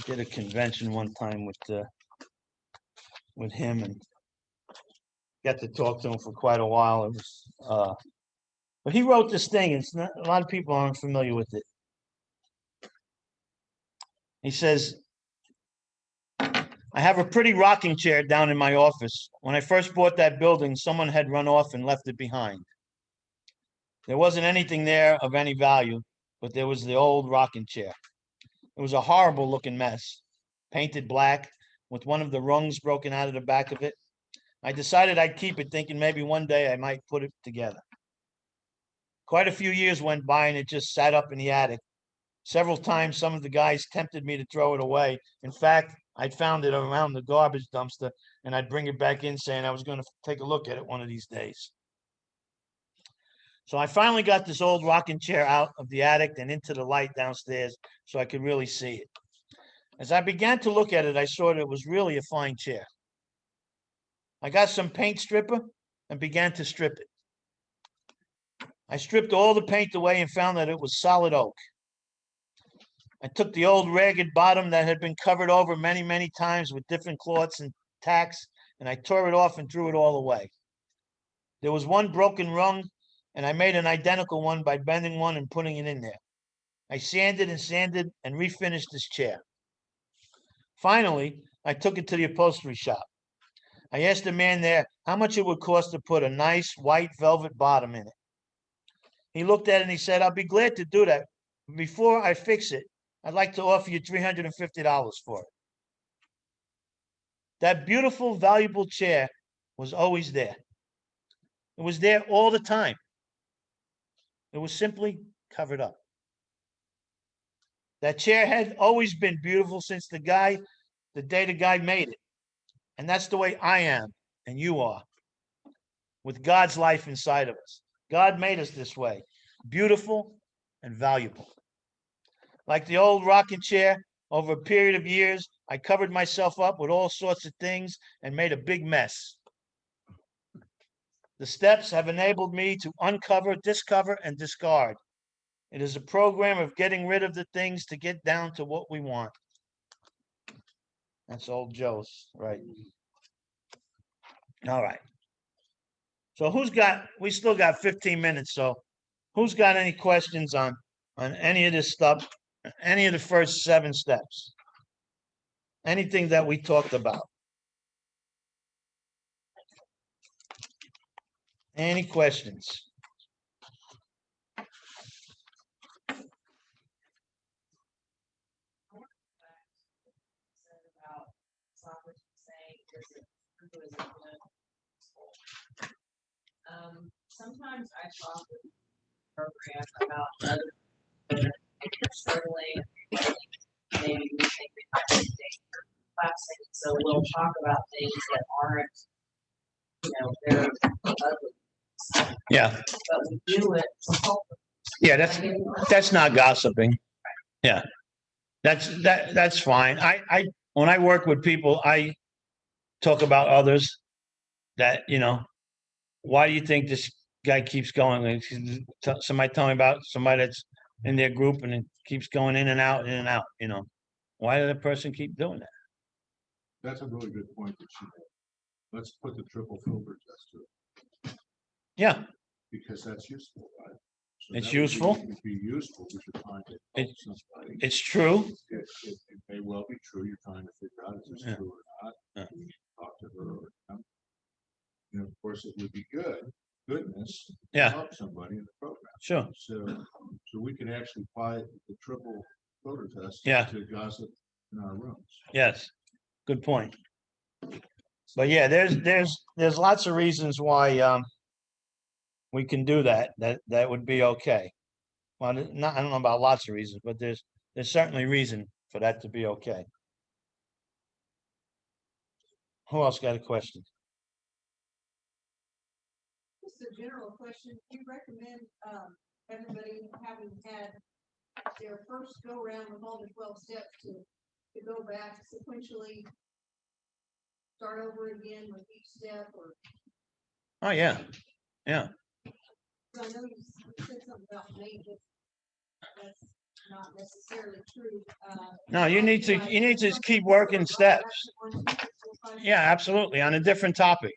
S1: did a convention one time with him and got to talk to him for quite a while. It was, but he wrote this thing. It's not, a lot of people aren't familiar with it. He says, I have a pretty rocking chair down in my office. When I first bought that building, someone had run off and left it behind. There wasn't anything there of any value, but there was the old rocking chair. It was a horrible looking mess, painted black with one of the rungs broken out of the back of it. I decided I'd keep it, thinking maybe one day I might put it together. Quite a few years went by and it just sat up in the attic. Several times, some of the guys tempted me to throw it away. In fact, I'd found it around the garbage dumpster and I'd bring it back in saying I was going to take a look at it one of these days. So I finally got this old rocking chair out of the attic and into the light downstairs so I could really see it. As I began to look at it, I saw that it was really a fine chair. I got some paint stripper and began to strip it. I stripped all the paint away and found that it was solid oak. I took the old ragged bottom that had been covered over many, many times with different cloths and tacks, and I tore it off and threw it all away. There was one broken rung, and I made an identical one by bending one and putting it in there. I sanded and refinished this chair. Finally, I took it to the upholstery shop. I asked the man there how much it would cost to put a nice white velvet bottom in it. He looked at it and he said, I'll be glad to do that, before I fix it, I'd like to offer you $350 for it. That beautiful, valuable chair was always there. It was there all the time. It was simply covered up. That chair had always been beautiful since the day the guy made it. And that's the way I am and you are, with God's life inside of us. God made us this way, beautiful and valuable. Like the old rocking chair, over a period of years, I covered myself up with all sorts of things and made a big mess. The steps have enabled me to uncover, discover, and discard. It is a program of getting rid of the things to get down to what we want. That's old Joe's, right? All right. So we still got 15 minutes. So who's got any questions on any of this stuff, any of the first 7 steps? Anything that we talked about? Any questions?
S11: Sometimes I talk with programs about other struggling, maybe we think we might be dangerous passing, so we'll talk about things that aren't, they're ugly.
S1: Yeah.
S11: But we do it to help them.
S1: Yeah, that's not gossiping. Yeah. That's fine. I when I work with people, I talk about others that, why do you think this guy keeps going? Somebody tell me about somebody that's in their group and it keeps going in and out, Why did that person keep doing that?
S2: That's a really good point that she made. Let's put the triple filter test to it.
S1: Yeah.
S2: Because that's useful, right? So
S1: It's
S2: that would
S1: useful.
S2: It'd be useful. We should find it.
S1: It's true.
S2: It may well be true. You're trying to figure out is this true or not.
S1: Yeah.
S2: You talk to her or of course it would be goodness to
S1: Yeah.
S2: help somebody in the program.
S1: Sure.
S2: So we can actually apply the triple filter test
S1: Yeah.
S2: to gossip in our rooms.
S1: Yes. Good point. But yeah, there's lots of reasons why we can do that. That would be okay. Well, I don't know about lots of reasons, but there's certainly reason for that to be okay. Who else got a question?
S11: Just a general question. Do you recommend everybody having had their first go around with all the 12 steps to go back sequentially, start over again with each step? Or
S1: Oh yeah, yeah.
S11: I know you said something about maybe that's not necessarily true.
S1: No, you need to keep working steps. Yeah, absolutely. On a different topic.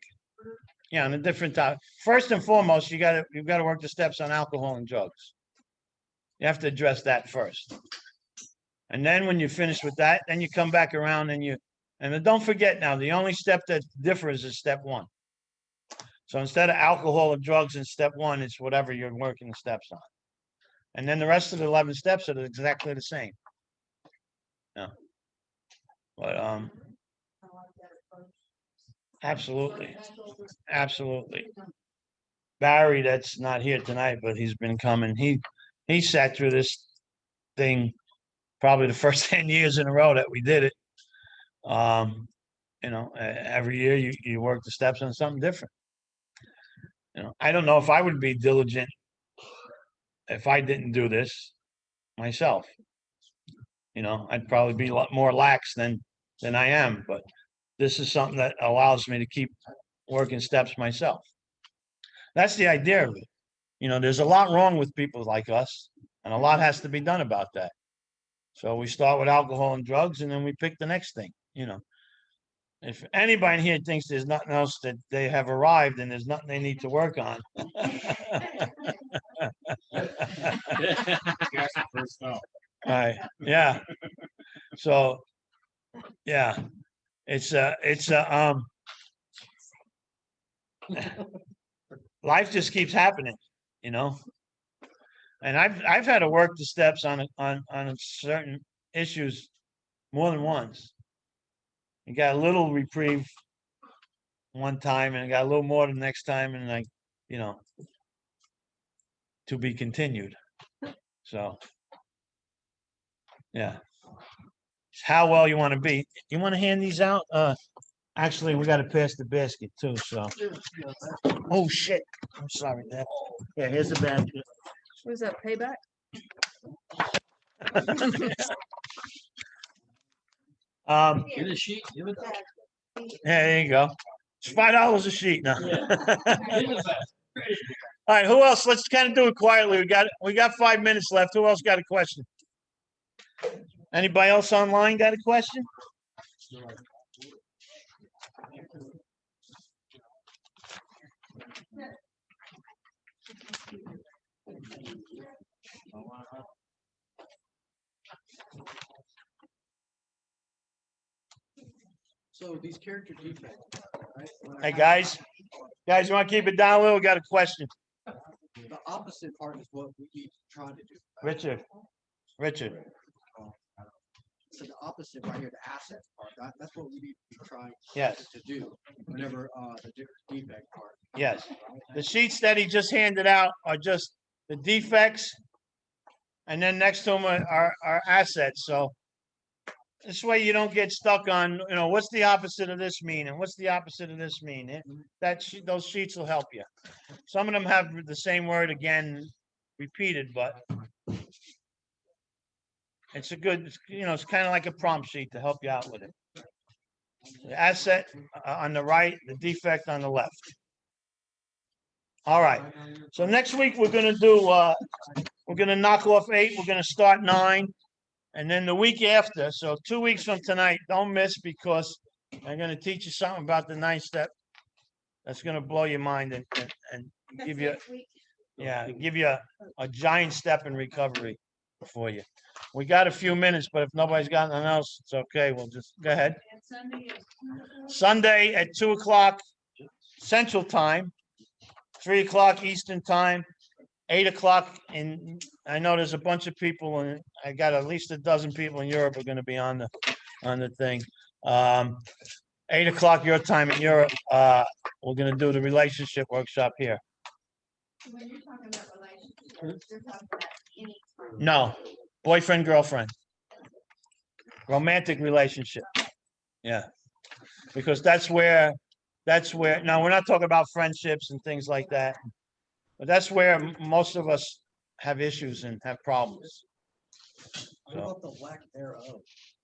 S1: Yeah, on a different topic. First and foremost, you've got to work the steps on alcohol and drugs. You have to address that first. And then when you finish with that, then you come back around and then don't forget now, the only step that differs is step 1. So instead of alcohol or drugs in step 1, it's whatever you're working the steps on. And then the rest of the 11 steps are exactly the same. Yeah. But absolutely. Absolutely. Barry, that's not here tonight, but he's been coming. He sat through this thing probably the first 10 years in a row that we did it. Every year you work the steps on something different. I don't know if I would be diligent if I didn't do this myself. I'd probably be a lot more lax than I am, but this is something that allows me to keep working steps myself. That's the idea of it. There's a lot wrong with people like us, and a lot has to be done about that. So we start with alcohol and drugs, and then we pick the next thing. If anybody here thinks there's nothing else that they have arrived and there's nothing they need to work on. Right. Yeah. So, yeah, life just keeps happening, And I've had to work the steps on certain issues more than once. You got a little reprieve one time and I got a little more the next time and like, you know, to be continued. So, yeah. It's how well you want to be. You want to hand these out? Actually, we got to pass the basket too, so. Oh, shit. I'm sorry, Deb. Yeah, here's the basket.
S5: Was that payback?
S8: Get a sheet, give it.
S1: Yeah, there you go. It's $5 a sheet now. All right, who else? Let's kind of do it quietly. We got 5 minutes left. Who else got a question? Anybody else online got a question?
S7: So these character defects, right?
S1: Hey, guys, you want to keep it down a little? We got a question.
S7: The opposite part is what we need to try to do.
S1: Richard.
S7: So the opposite right here, the assets part, that's what we need to be trying
S1: Yes.
S7: to do whenever the defect part.
S1: Yes. The sheets that he just handed out are just the defects. And then next to them are assets. So this way you don't get stuck on, you know, what's the opposite of this mean? And what's the opposite of this mean? Those sheets will help you. Some of them have the same word again repeated, but it's a good, you know, it's kind of like a prompt sheet to help you out with it. The asset on the right, the defect on the left. All right. So next week we're gonna do we're gonna knock off 8, we're gonna start 9, and then the week after, so 2 weeks from tonight, don't miss because I'm gonna teach you something about the 9th step that's gonna blow your mind and give you a giant step in recovery for you. We got a few minutes, but if nobody's got nothing else, it's okay. We'll just go ahead. Sunday at 2 o'clock Central Time, 3 o'clock Eastern Time, 8 o'clock. And I know there's a bunch of people, and I got at least a dozen people in Europe are going to be on the thing. 8 o'clock your time in Europe. We're going to do the relationship workshop here.
S10: When you're talking about relationships, you're talking about any.
S1: No, boyfriend, girlfriend. Romantic relationship. Yeah. Because that's where, now we're not talking about friendships and things like that. But that's where most of us have issues and have problems.
S7: What about the lack thereof?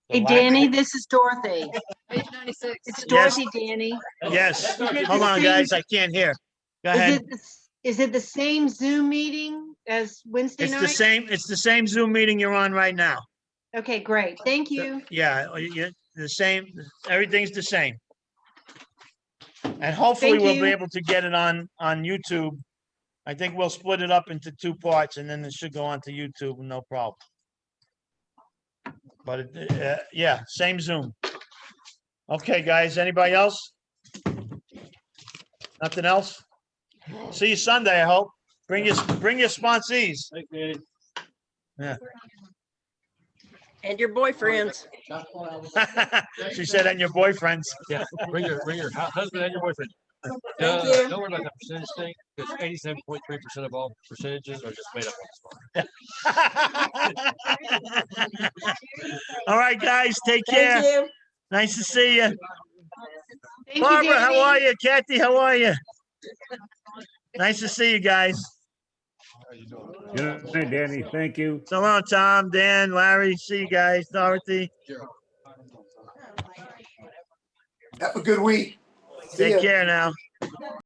S9: Hey, Danny, this is Dorothy.
S5: Page 96.
S9: It's
S1: Yes.
S9: Dorothy, Danny.
S1: Yes.
S9: Is it
S1: Hold
S9: the
S1: on,
S9: same-
S1: guys. I can't hear. Go ahead.
S9: Is it the same Zoom meeting as Wednesday
S1: It's
S9: night?
S1: the same Zoom meeting you're on right now.
S9: Okay, great. Thank you.
S1: Yeah, the same, everything's the same. And hopefully
S9: Thank
S1: we'll be
S9: you.
S1: able to get it on YouTube. I think we'll split it up into 2 parts and then it should go onto YouTube, no problem. But yeah, same Zoom. Okay, guys, anybody else? Nothing else? See you Sunday, I hope. Bring your sponsees. Yeah.
S5: And your boyfriends.
S1: She said, and your boyfriends.
S8: Yeah, bring your husband and your boyfriend.
S4: Thank you.
S8: Don't worry about that percentage thing, because 87.3% of all percentages are just made up on the spot.
S1: All right, guys, take
S4: Thank
S1: care.
S4: you.
S1: Nice to see you.
S9: Thank you,
S1: Barbara, how
S9: Danny.
S1: are you? Kathy, how are you? Nice to see you guys.
S6: Good night, Danny. Thank you.
S1: So long, Tom, Dan, Larry. See you guys. Dorothy.
S12: Have a good week. See
S1: Take
S12: ya.
S1: care now.